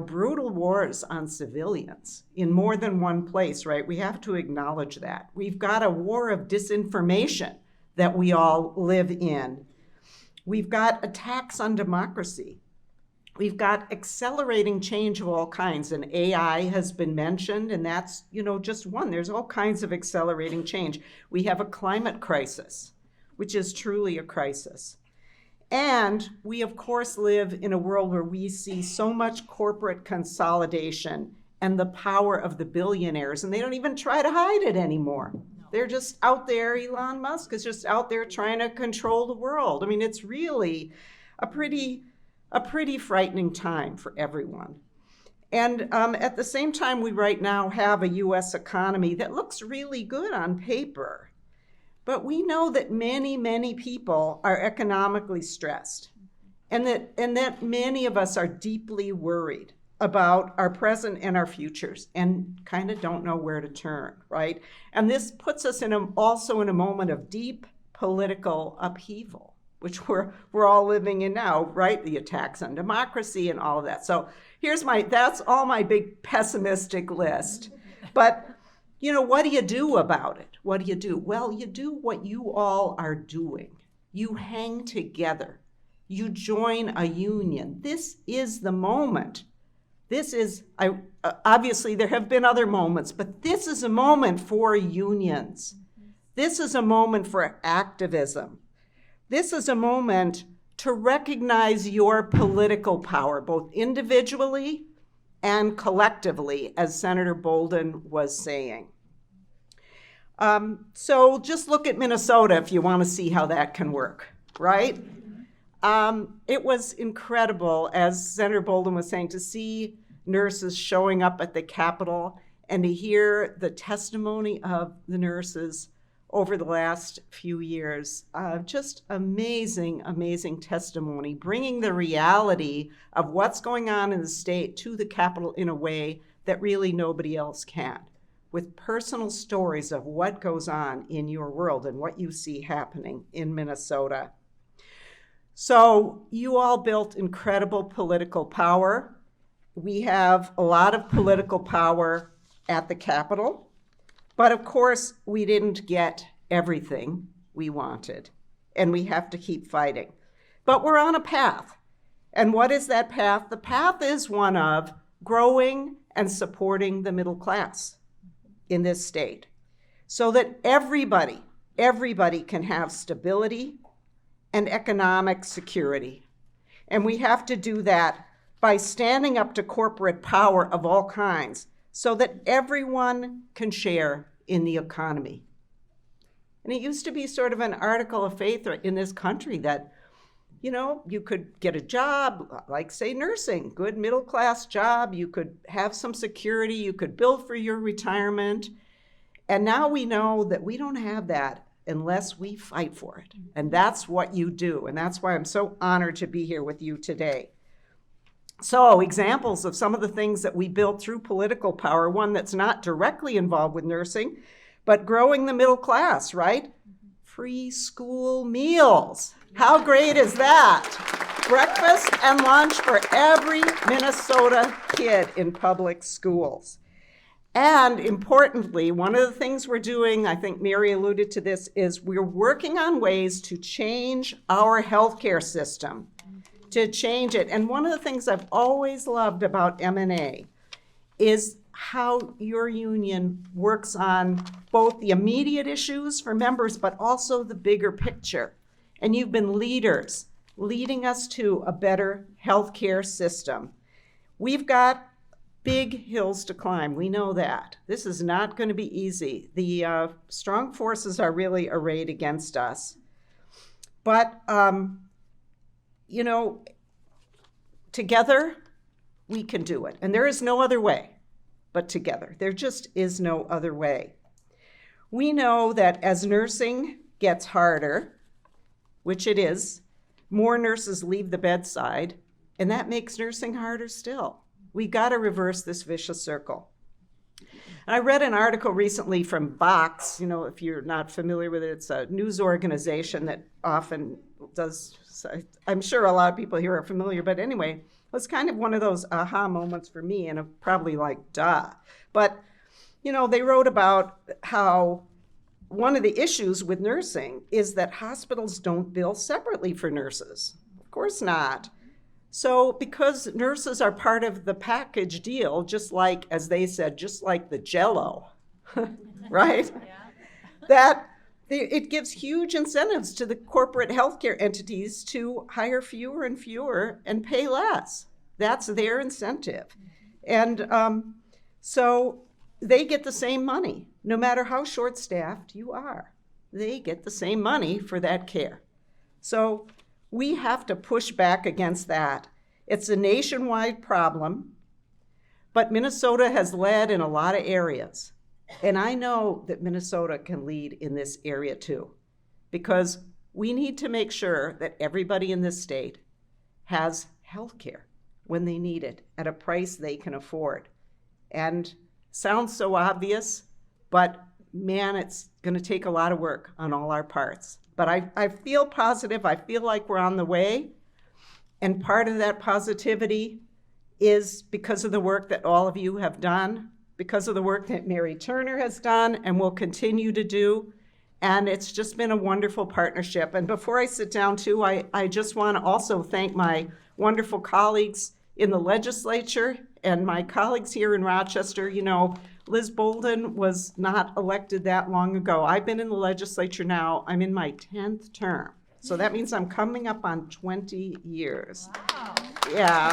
brutal wars on civilians in more than one place, right? We have to acknowledge that. We've got a war of disinformation that we all live in. We've got attacks on democracy. We've got accelerating change of all kinds, and AI has been mentioned, and that's, just one. There's all kinds of accelerating change. We have a climate crisis, which is truly a crisis. And we, of course, live in a world where we see so much corporate consolidation and the power of the billionaires, and they don't even try to hide it anymore. No. They're just out there. Elon Musk is just out there trying to control the world. I mean, it's really a pretty frightening time for everyone. And at the same time, we right now have a U.S. economy that looks really good on paper. But we know that many, many people are economically stressed, and that many of us are deeply worried about our present and our futures and kind of don't know where to turn, right? And this puts us also in a moment of deep political upheaval, which we're all living in now, right? The attacks on democracy and all of that. So that's all my big pessimistic list. But what do you do about it? What do you do? Well, you do what you all are doing. You hang together. You join a union. This is the moment. Obviously there have been other moments, but this is a moment for unions. This is a moment for activism. This is a moment to recognize your political power, both individually and collectively, as Senator Boldon was saying. So just look at Minnesota if you want to see how that can work, right? It was incredible, as Senator Boldon was saying, to see nurses showing up at the Capitol and to hear the testimony of the nurses over the last few years. Just amazing, amazing testimony, bringing the reality of what's going on in the state to the Capitol in a way that really nobody else can, with personal stories of what goes on in your world and what you see happening in Minnesota. So you all built incredible political power. We have a lot of political power at the Capitol, but of course we didn't get everything we wanted, and we have to keep fighting. But we're on a path. And what is that path? The path is one of growing and supporting the middle class in this state, so that everybody can have stability and economic security. And we have to do that by standing up to corporate power of all kinds so that everyone can share in the economy. And it used to be sort of an article of faith in this country that, you could get a job, like say nursing, good middle class job, you could have some security, you could build for your retirement. And now we know that we don't have that unless we fight for it. And that's what you do. And that's why I'm so honored to be here with you today. So examples of some of the things that we built through political power, one that's not directly involved with nursing, but growing the middle class, right? Free school meals. How great is that? Breakfast and lunch for every Minnesota kid in public schools. And importantly, one of the things we're doing, I think Mary alluded to this, is we're working on ways to change our healthcare system, to change it. And one of the things I've always loved about MNA is how your union works on both the immediate issues for members, but also the bigger picture. And you've been leaders, leading us to a better healthcare system. We've got big hills to climb. We know that. This is not going to be easy. The strong forces are really arrayed against us. But, you know, together we can do it. And there is no other way but together. There just is no other way. We know that as nursing gets harder, which it is, more nurses leave the bedside, and that makes nursing harder still. We got to reverse this vicious circle. I read an article recently from Vox. You know, if you're not familiar with it, it's a news organization that often does, I'm sure a lot of people here are familiar, but anyway, it was kind of one of those aha moments for me, and probably like, duh. But, you know, they wrote about how one of the issues with nursing is that hospitals don't bill separately for nurses. Of course not. So because nurses are part of the package deal, just like, as they said, just like the Jell-O, right? Yeah. That it gives huge incentives to the corporate healthcare entities to hire fewer and fewer and pay less. That's their incentive. And so they get the same money, no matter how short-staffed you are. They get the same money for that care. So we have to push back against that. It's a nationwide problem, but Minnesota has led in a lot of areas. And I know that Minnesota can lead in this area too, because we need to make sure that everybody in this state has health care when they need it at a price they can afford. And sounds so obvious, but man, it's going to take a lot of work on all our parts. But I feel positive. I feel like we're on the way. And part of that positivity is because of the work that all of you have done, because of the work that Mary Turner has done and will continue to do. And it's just been a wonderful partnership. And before I sit down too, I just want to also thank my wonderful colleagues in the legislature and my colleagues here in Rochester. You know, Liz Boldon was not elected that long ago. I've been in the legislature now. I'm in my 10th term. So that means I'm coming up on 20 years. Wow. Yeah.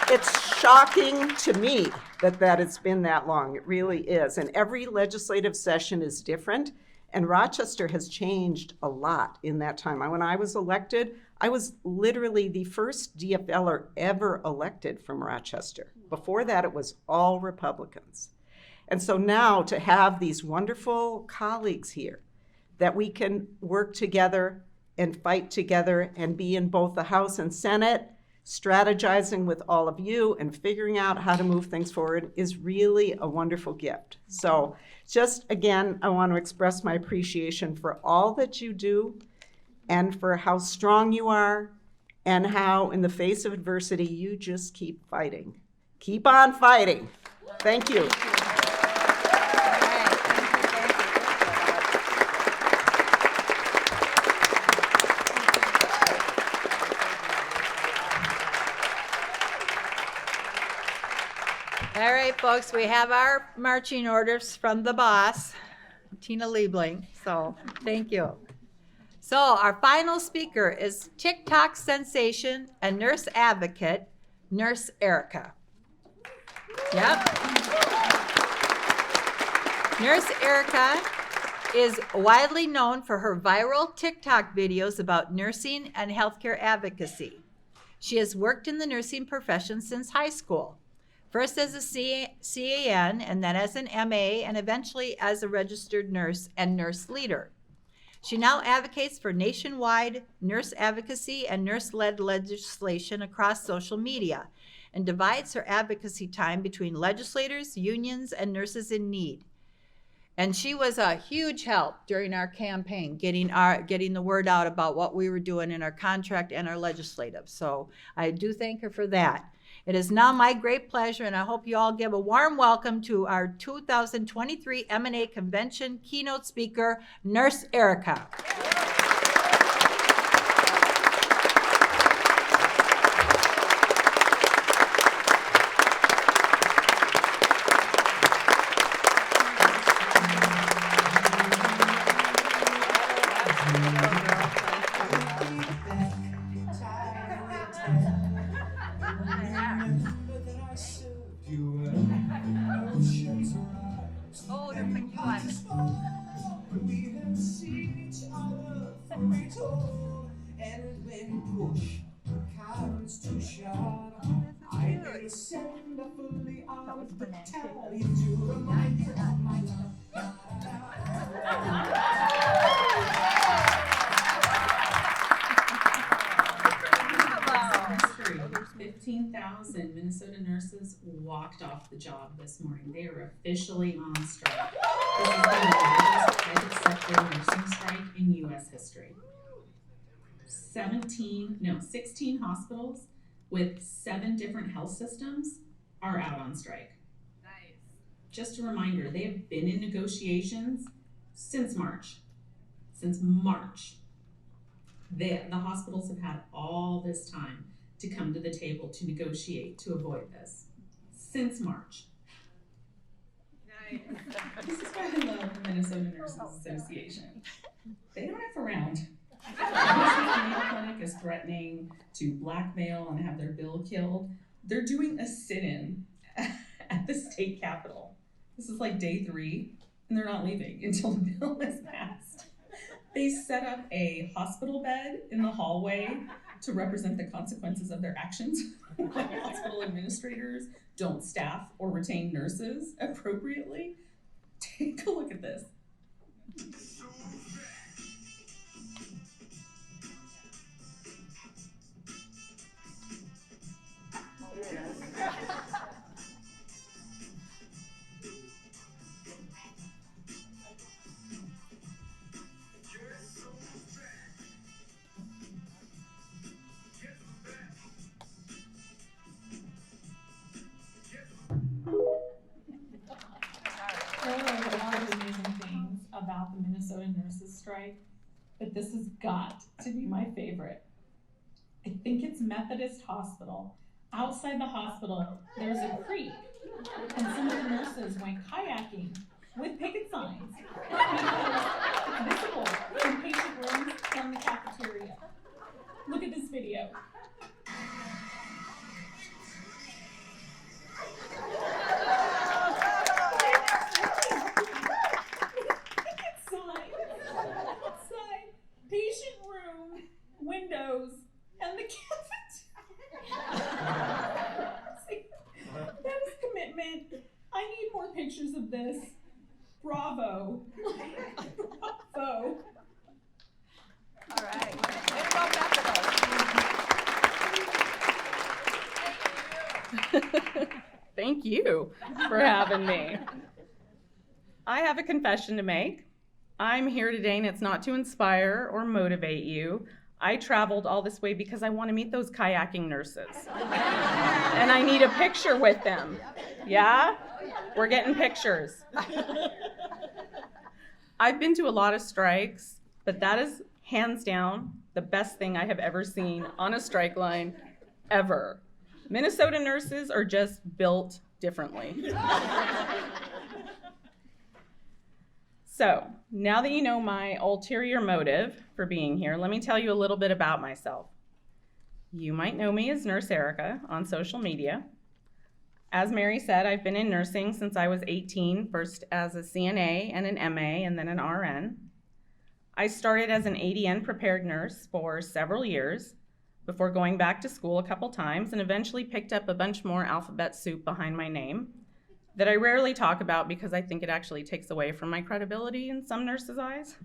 It's shocking to me that it's been that long. It really is. And every legislative session is different. And Rochester has changed a lot in that time. When I was elected, I was literally the first DFLer ever elected from Rochester. Before that, it was all Republicans. And so now to have these wonderful colleagues here, that we can work together and fight together and be in both the House and Senate, strategizing with all of you and figuring out how to move things forward is really a wonderful gift. So just again, I want to express my appreciation for all that you do and for how strong you are and how in the face of adversity, you just keep fighting. Keep on fighting. Thank you. All right, folks, we have our marching orders from the boss, Tina Liebling, so thank you. So our final speaker is TikTok sensation and nurse advocate, Nurse Erica. Yep. Nurse Erica is widely known for her viral TikTok videos about nursing and healthcare advocacy. She has worked in the nursing profession since high school. First as a CAN, and then as an MA, and eventually as a registered nurse and nurse leader. She now advocates for nationwide nurse advocacy and nurse-led legislation across social media and divides her advocacy time between legislators, unions, and nurses in need. And she was a huge help during our campaign, getting the word out about what we were doing in our contract and our legislative. So I do thank her for that. It is now my great pleasure, and I hope you all give a warm welcome to our 2023 MNA Convention keynote speaker, Nurse Erica. Oh, they're putting you on. We have seen each other through it all, and when push comes to shove, I will send a fully armed battalion to remind you of my love. History. 15,000 Minnesota nurses walked off the job this morning. They are officially on strike. This is the largest private sector nursing strike in U.S. history. 16 hospitals with 7 different health systems are out on strike. Nice. Just a reminder, they have been in negotiations since March. The hospitals have had all this time to come to the table to negotiate to avoid this since March. Nice. This is why I love the Minnesota Nurses Association. They don't F around. The Mayo Clinic is threatening to blackmail and have their bill killed. They're doing a sit-in at the state capitol. This is like day 3, and they're not leaving until the bill is passed. They set up a hospital bed in the hallway to represent the consequences of their actions. Hospital administrators don't staff or retain nurses appropriately. Take a look at this. There are a lot of amazing things about the Minnesota nurses strike, but this has got to be my favorite. I think it's Methodist Hospital. Outside the hospital, there's a creek, and some of the nurses went kayaking with picket signs because it's visible from patient rooms from the cafeteria. Look at this video. Patient room, windows, and the cafeteria. See, that is commitment. I need more pictures of this. Bravo. Bravo. All right. Thank you for having me. I have a confession to make. I'm here today, and it's not to inspire or motivate you. I traveled all this way because I want to meet those kayaking nurses. And I need a picture with them. Yeah? We're getting pictures. I've been to a lot of strikes, but that is hands down the best thing I have ever seen on a strike line ever. Minnesota nurses are just built differently. So, now that you know my ulterior motive for being here, let me tell you a little bit about myself. You might know me as Nurse Erica on social media. As Mary said, I've been in nursing since I was 18, first as a CNA and an MA and then an RN. I started as an ADN prepared nurse for several years before going back to school a couple times and eventually picked up a bunch more alphabet soup behind my name that I rarely talk about because I think it actually takes away from my credibility in some nurses' eyes.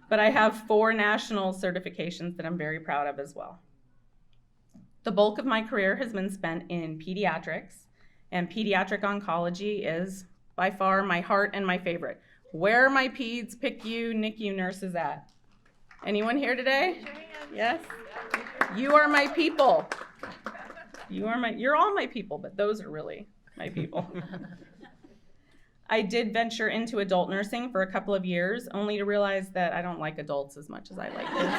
but I have 4 national certifications that I'm very proud of as well. The bulk of my career has been spent in pediatrics, and pediatric oncology is by far my heart and my favorite. Where are my peds, PICU, NICU nurses at? Anyone here today? Yes? You are my people. You're all my people, but those are really my people. I did venture into adult nursing for a couple of years, only to realize that I don't like adults as much as I like kids.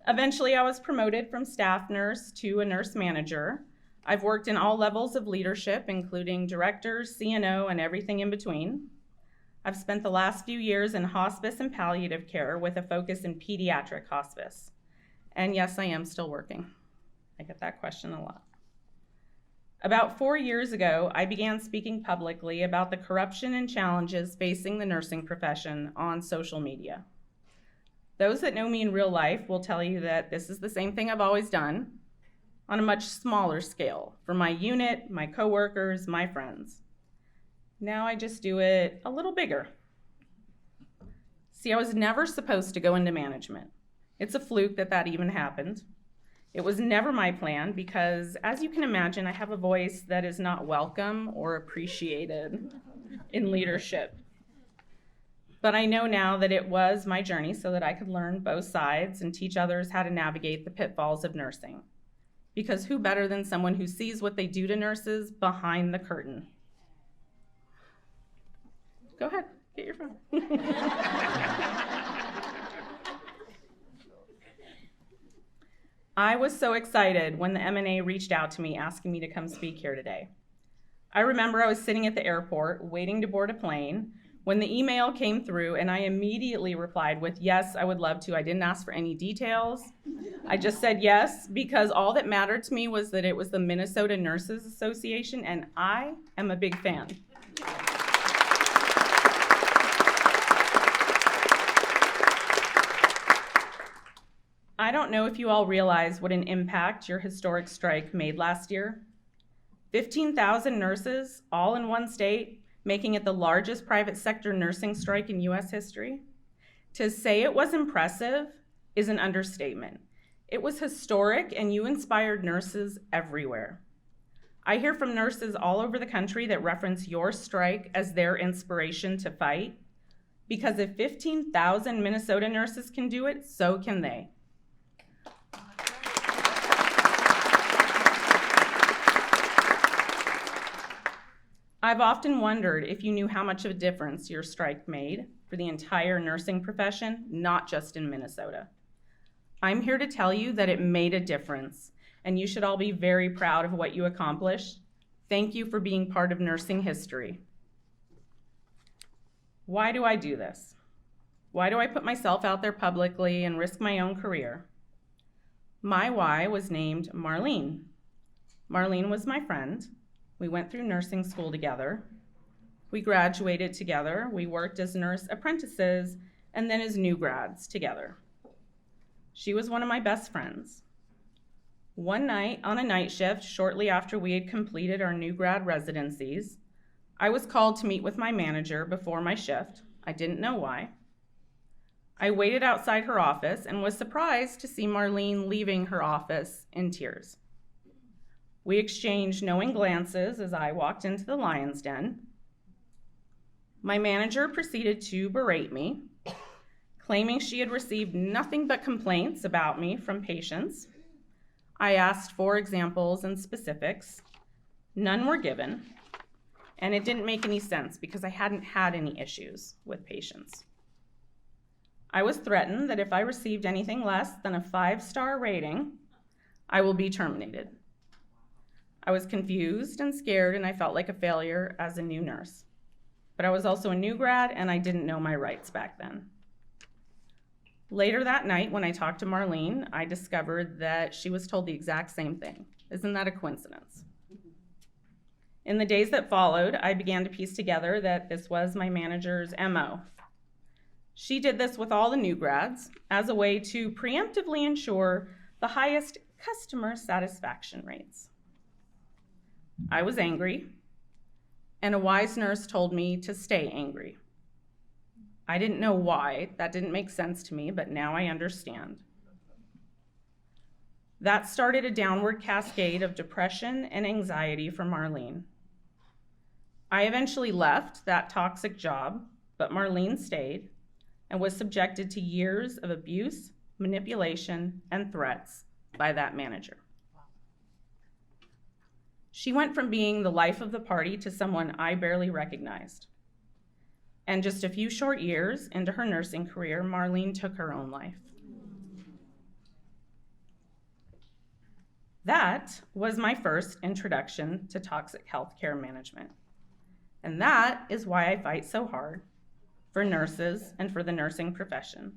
Eventually, I was promoted from staff nurse to a nurse manager. I've worked in all levels of leadership, including directors, CNO, and everything in between. I've spent the last few years in hospice and palliative care with a focus in pediatric hospice. And yes, I am still working. I get that question a lot. About 4 years ago, I began speaking publicly about the corruption and challenges facing the nursing profession on social media. Those that know me in real life will tell you that this is the same thing I've always done on a much smaller scale for my unit, my coworkers, my friends. Now I just do it a little bigger. See, I was never supposed to go into management. It's a fluke that even happened. It was never my plan because, as you can imagine, I have a voice that is not welcome or appreciated in leadership. But I know now that it was my journey so that I could learn both sides and teach others how to navigate the pitfalls of nursing. Because who better than someone who sees what they do to nurses behind the curtain? Go ahead, get your phone. I was so excited when the MNA reached out to me asking me to come speak here today. I remember I was sitting at the airport waiting to board a plane when the email came through, and I immediately replied with, yes, I would love to. I didn't ask for any details. I just said yes because all that mattered to me was that it was the Minnesota Nurses Association, and I am a big fan. I don't know if you all realize what an impact your historic strike made last year. 15,000 nurses, all in one state, making it the largest private sector nursing strike in US history. To say it was impressive is an understatement. It was historic, and you inspired nurses everywhere. I hear from nurses all over the country that reference your strike as their inspiration to fight, because if 15,000 Minnesota nurses can do it, so can they. I've often wondered if you knew how much of a difference your strike made for the entire nursing profession, not just in Minnesota. I'm here to tell you that it made a difference, and you should all be very proud of what you accomplished. Thank you for being part of nursing history. Why do I do this? Why do I put myself out there publicly and risk my own career? My why was named Marlene. Marlene was my friend. We went through nursing school together. We graduated together. We worked as nurse apprentices and then as new grads together. She was one of my best friends. One night on a night shift, shortly after we had completed our new grad residencies, I was called to meet with my manager before my shift. I didn't know why. I waited outside her office and was surprised to see Marlene leaving her office in tears. We exchanged knowing glances as I walked into the lion's den. My manager proceeded to berate me, claiming she had received nothing but complaints about me from patients. I asked for examples and specifics. None were given, and it didn't make any sense because I hadn't had any issues with patients. I was threatened that if I received anything less than a 5-star rating, I will be terminated. I was confused and scared, and I felt like a failure as a new nurse. But I was also a new grad, and I didn't know my rights back then. Later that night, when I talked to Marlene, I discovered that she was told the exact same thing. Isn't that a coincidence? In the days that followed, I began to piece together that this was my manager's MO. She did this with all the new grads as a way to preemptively ensure the highest customer satisfaction rates. I was angry, and a wise nurse told me to stay angry. I didn't know why. That didn't make sense to me, but now I understand. That started a downward cascade of depression and anxiety for Marlene. I eventually left that toxic job, but Marlene stayed and was subjected to years of abuse, manipulation, and threats by that manager. She went from being the life of the party to someone I barely recognized. And just a few short years into her nursing career, Marlene took her own life. That was my first introduction to toxic healthcare management. And that is why I fight so hard for nurses and for the nursing profession,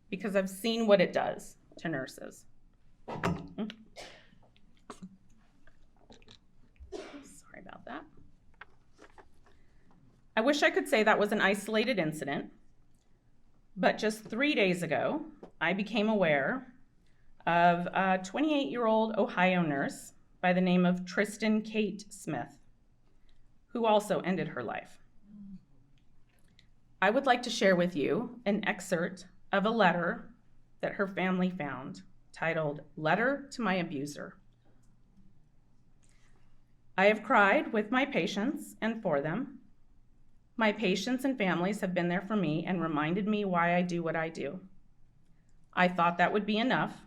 because I've seen what it does to nurses. Sorry about that. I wish I could say that was an isolated incident, but just 3 days ago, I became aware of a 28-year-old Ohio nurse by the name of Tristan Kate Smith, who also ended her life. I would like to share with you an excerpt of a letter that her family found, titled "Letter to My Abuser." I have cried with my patients and for them. My patients and families have been there for me and reminded me why I do what I do. I thought that would be enough.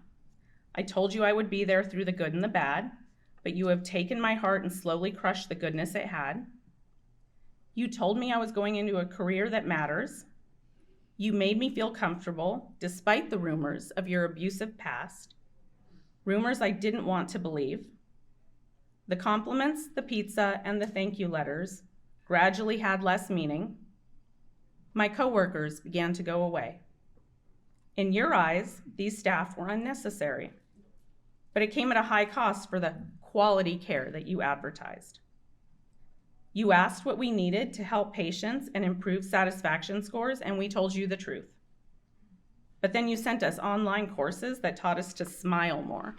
I told you I would be there through the good and the bad, but you have taken my heart and slowly crushed the goodness it had. You told me I was going into a career that matters. You made me feel comfortable despite the rumors of your abusive past, rumors I didn't want to believe. The compliments, the pizza, and the thank you letters gradually had less meaning. My coworkers began to go away. In your eyes, these staff were unnecessary, but it came at a high cost for the quality care that you advertised. You asked what we needed to help patients and improve satisfaction scores, and we told you the truth. But then you sent us online courses that taught us to smile more.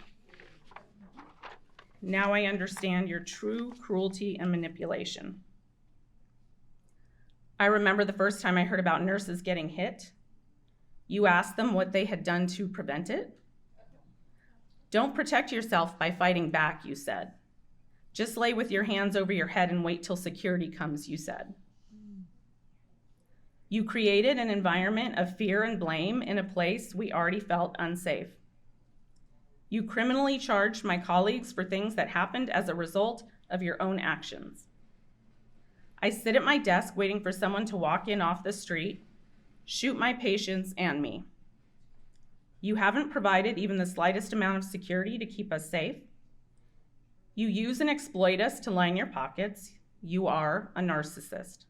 Now I understand your true cruelty and manipulation. I remember the first time I heard about nurses getting hit. You asked them what they had done to prevent it. Don't protect yourself by fighting back, you said. Just lay with your hands over your head and wait till security comes, you said. You created an environment of fear and blame in a place we already felt unsafe. You criminally charged my colleagues for things that happened as a result of your own actions. I sit at my desk waiting for someone to walk in off the street, shoot my patients and me. You haven't provided even the slightest amount of security to keep us safe. You use and exploit us to line your pockets. You are a narcissist.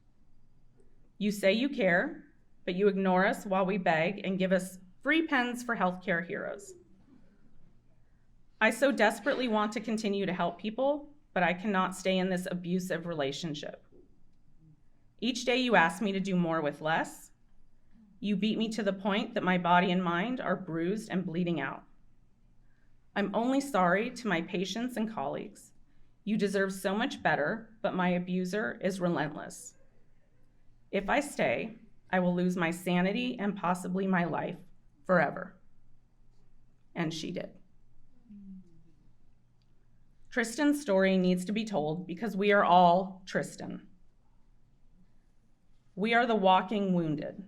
You say you care, but you ignore us while we beg and give us free pens for healthcare heroes. I so desperately want to continue to help people, but I cannot stay in this abusive relationship. Each day you ask me to do more with less. You beat me to the point that my body and mind are bruised and bleeding out. I'm only sorry to my patients and colleagues. You deserve so much better, but my abuser is relentless. If I stay, I will lose my sanity and possibly my life forever. And she did. Tristan's story needs to be told because we are all Tristan. We are the walking wounded.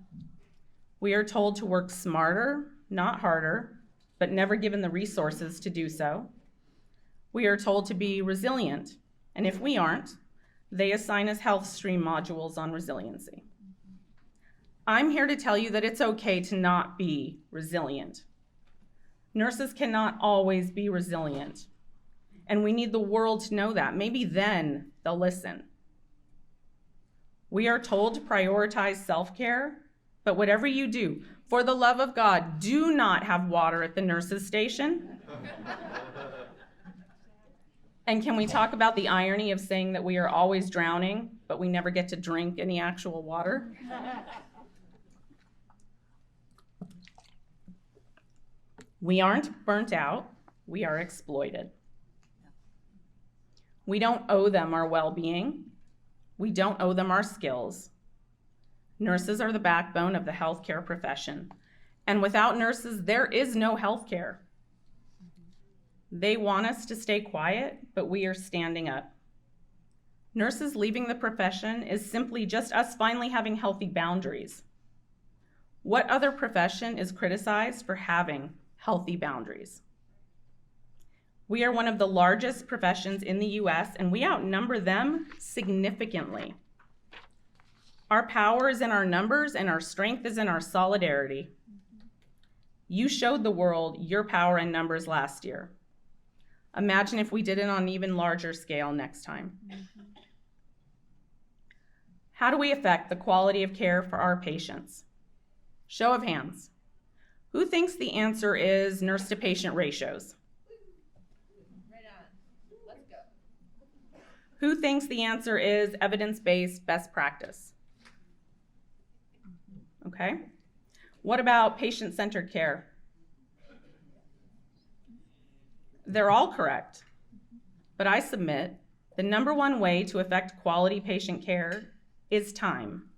We are told to work smarter, not harder, but never given the resources to do so. We are told to be resilient, and if we aren't, they assign us health stream modules on resiliency. I'm here to tell you that it's okay to not be resilient. Nurses cannot always be resilient, and we need the world to know that. Maybe then they'll listen. We are told to prioritize self-care, but whatever you do, for the love of God, do not have water at the nurse's station. And can we talk about the irony of saying that we are always drowning, but we never get to drink any actual water? We aren't burnt out, we are exploited. We don't owe them our well-being. We don't owe them our skills. Nurses are the backbone of the healthcare profession. And without nurses, there is no healthcare. They want us to stay quiet, but we are standing up. Nurses leaving the profession is simply just us finally having healthy boundaries. What other profession is criticized for having healthy boundaries? We are one of the largest professions in the US, and we outnumber them significantly. Our power is in our numbers, and our strength is in our solidarity. You showed the world your power and numbers last year. Imagine if we did it on an even larger scale next time. How do we affect the quality of care for our patients? Show of hands. Who thinks the answer is nurse-to-patient ratios? Right on. Let's go. Who thinks the answer is evidence-based best practice? Okay. What about patient-centered care? They're all correct, but I submit the number one way to affect quality patient care is time.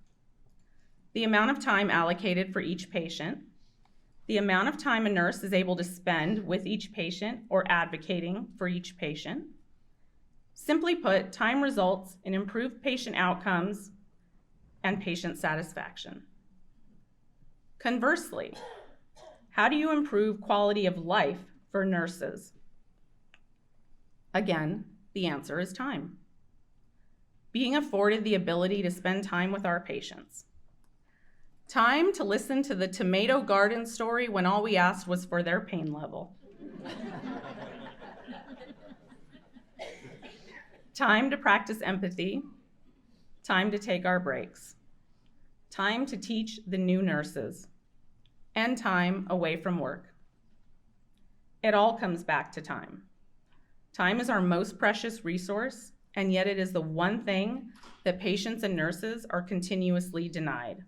The amount of time allocated for each patient, the amount of time a nurse is able to spend with each patient or advocating for each patient. Simply put, time results in improved patient outcomes and patient satisfaction. Conversely, how do you improve quality of life for nurses? Again, the answer is time. Being afforded the ability to spend time with our patients. Time to listen to the tomato garden story when all we asked was for their pain level. Time to practice empathy. Time to take our breaks. Time to teach the new nurses. And time away from work. It all comes back to time. Time is our most precious resource, and yet it is the one thing that patients and nurses are continuously denied.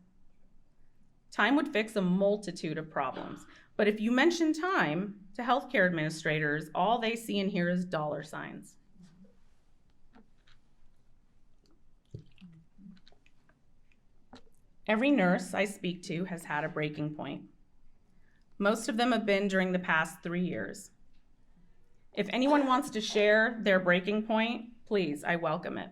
Time would fix a multitude of problems, but if you mention time to healthcare administrators, all they see and hear is dollar signs. Every nurse I speak to has had a breaking point. Most of them have been during the past 3 years. If anyone wants to share their breaking point, please, I welcome it.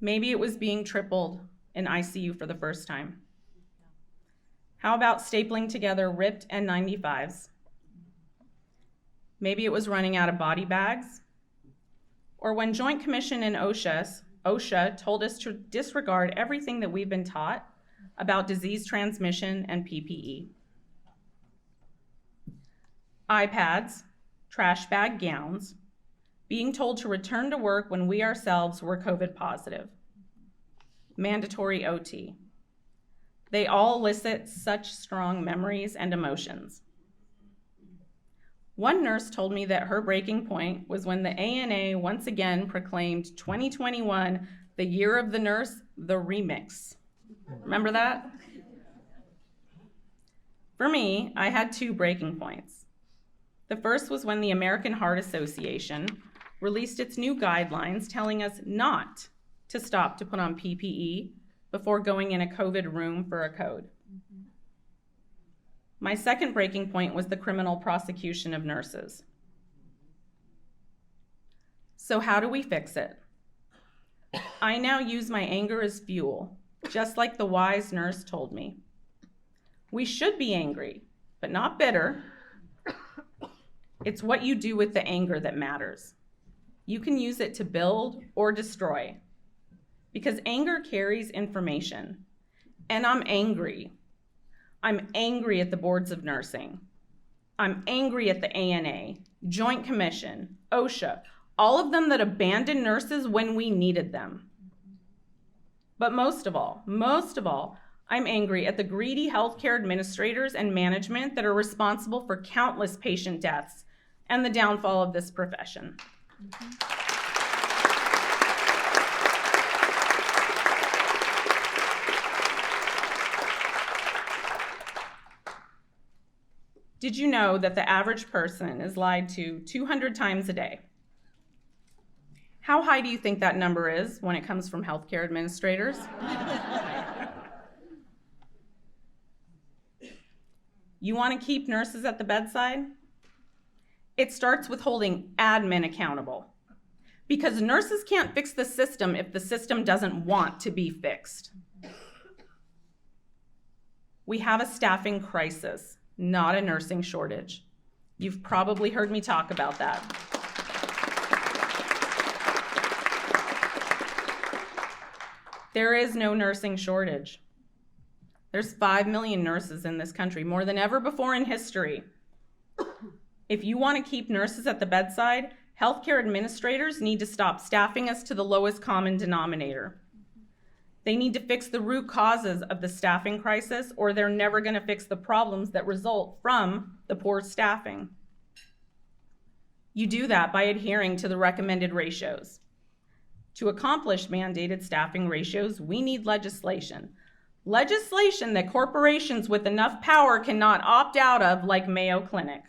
Maybe it was being tripled in ICU for the first time. How about stapling together ripped N95s? Maybe it was running out of body bags. Or when Joint Commission and OSHA told us to disregard everything that we've been taught about disease transmission and PPE. iPads, trash bag gowns, being told to return to work when we ourselves were COVID positive. Mandatory OT. They all elicit such strong memories and emotions. One nurse told me that her breaking point was when the ANA once again proclaimed 2021 the year of the nurse, the remix. Remember that? For me, I had 2 breaking points. The first was when the American Heart Association released its new guidelines telling us not to stop to put on PPE before going in a COVID room for a code. My second breaking point was the criminal prosecution of nurses. So how do we fix it? I now use my anger as fuel, just like the wise nurse told me. We should be angry, but not bitter. It's what you do with the anger that matters. You can use it to build or destroy, because anger carries information. And I'm angry. I'm angry at the boards of nursing. I'm angry at the ANA, Joint Commission, OSHA, all of them that abandoned nurses when we needed them. But most of all, I'm angry at the greedy healthcare administrators and management that are responsible for countless patient deaths and the downfall of this profession. Did you know that the average person is lied to 200 times a day? How high do you think that number is when it comes from healthcare administrators? You want to keep nurses at the bedside? It starts with holding admin accountable. Because nurses can't fix the system if the system doesn't want to be fixed. We have a staffing crisis, not a nursing shortage. You've probably heard me talk about that. There is no nursing shortage. There's 5 million nurses in this country, more than ever before in history. If you want to keep nurses at the bedside, healthcare administrators need to stop staffing us to the lowest common denominator. They need to fix the root causes of the staffing crisis, or they're never going to fix the problems that result from the poor staffing. You do that by adhering to the recommended ratios. To accomplish mandated staffing ratios, we need legislation. Legislation that corporations with enough power cannot opt out of, like Mayo Clinic.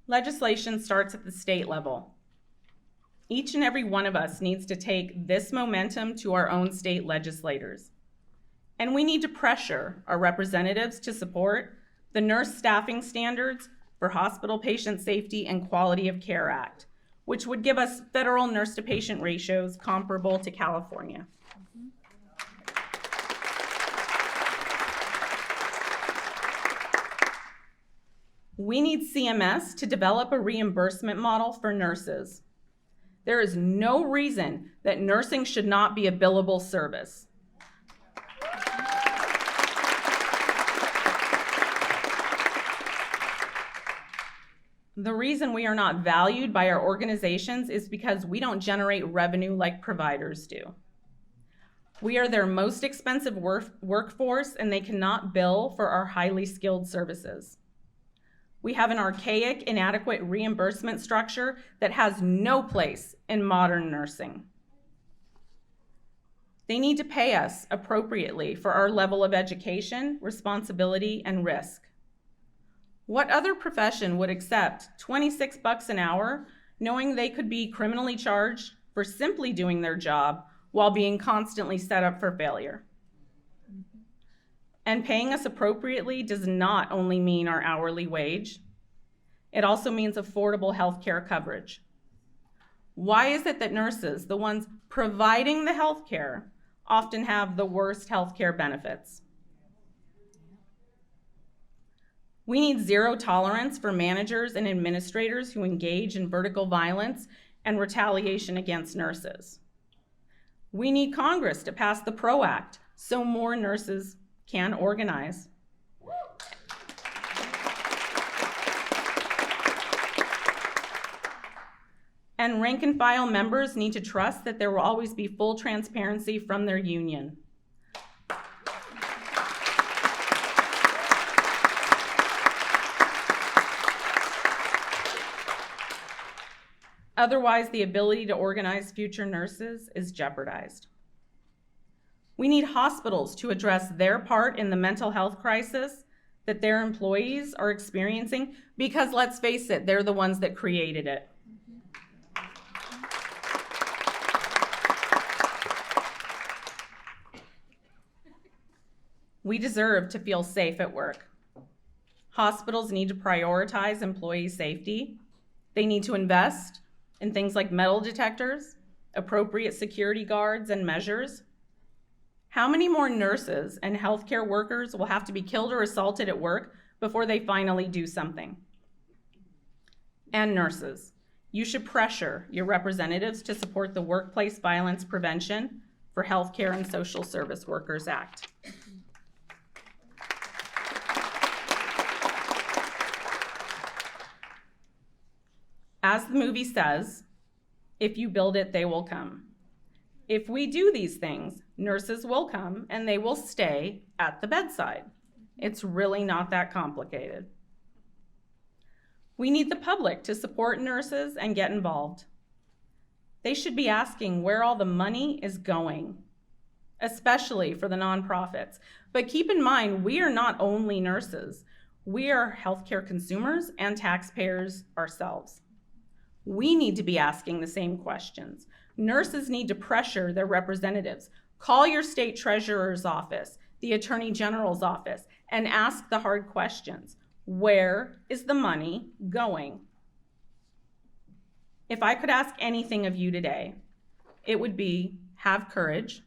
Legislation starts at the state level. Each and every one of us needs to take this momentum to our own state legislators. And we need to pressure our representatives to support the Nurse Staffing Standards for Hospital Patient Safety and Quality of Care Act, which would give us federal nurse-to-patient ratios comparable to California. We need CMS to develop a reimbursement model for nurses. There is no reason that nursing should not be a billable service. The reason we are not valued by our organizations is because we don't generate revenue like providers do. We are their most expensive workforce, and they cannot bill for our highly skilled services. We have an archaic, inadequate reimbursement structure that has no place in modern nursing. They need to pay us appropriately for our level of education, responsibility, and risk. What other profession would accept $26 an hour knowing they could be criminally charged for simply doing their job while being constantly set up for failure? And paying us appropriately does not only mean our hourly wage, it also means affordable health care coverage. Why is it that nurses, the ones providing the health care, often have the worst health care benefits? We need zero tolerance for managers and administrators who engage in vertical violence and retaliation against nurses. We need Congress to pass the PRO Act so more nurses can organize. And rank and file members need to trust that there will always be full transparency from their union. Otherwise, the ability to organize future nurses is jeopardized. We need hospitals to address their part in the mental health crisis that their employees are experiencing, because let's face it, they're the ones that created it. We deserve to feel safe at work. Hospitals need to prioritize employee safety. They need to invest in things like metal detectors, appropriate security guards and measures. How many more nurses and healthcare workers will have to be killed or assaulted at work before they finally do something? And nurses, you should pressure your representatives to support the Workplace Violence Prevention for Healthcare and Social Service Workers Act. As the movie says, if you build it, they will come. If we do these things, nurses will come and they will stay at the bedside. It's really not that complicated. We need the public to support nurses and get involved. They should be asking where all the money is going, especially for the nonprofits. But keep in mind, we are not only nurses. We are healthcare consumers and taxpayers ourselves. We need to be asking the same questions. Nurses need to pressure their representatives. Call your state treasurer's office, the attorney general's office, and ask the hard questions. Where is the money going? If I could ask anything of you today, it would be have courage,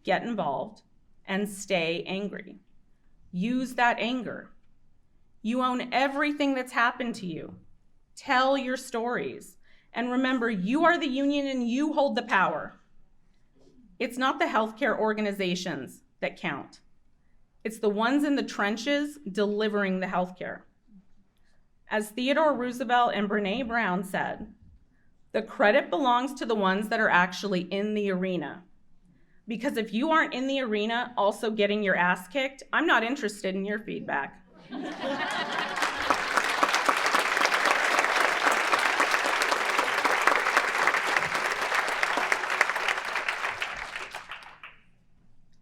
get involved, and stay angry. Use that anger. You own everything that's happened to you. Tell your stories. And remember, you are the union and you hold the power. It's not the healthcare organizations that count. It's the ones in the trenches delivering the healthcare. As Theodore Roosevelt and Brene Brown said, the credit belongs to the ones that are actually in the arena. Because if you aren't in the arena also getting your ass kicked, I'm not interested in your feedback.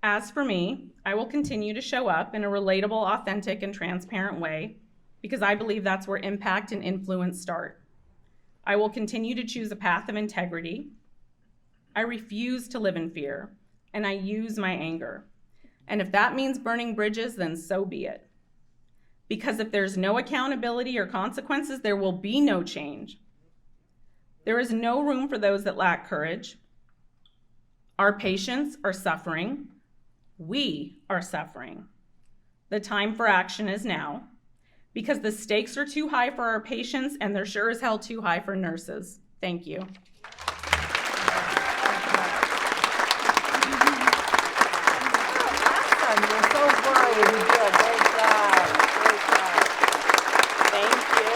As for me, I will continue to show up in a relatable, authentic, and transparent way because I believe that's where impact and influence start. I will continue to choose a path of integrity. I refuse to live in fear, and I use my anger. And if that means burning bridges, then so be it. Because if there's no accountability or consequences, there will be no change. There is no room for those that lack courage. Our patients are suffering. We are suffering. The time for action is now, because the stakes are too high for our patients and they're sure as hell too high for nurses. Thank you. Awesome. You're so brave. You do a great job. Great job. Thank you.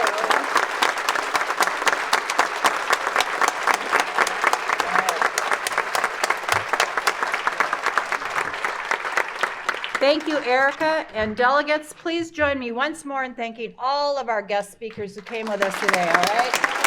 Thank you, Erica. And delegates, please join me once more in thanking all of our guest speakers who came with us today, all right?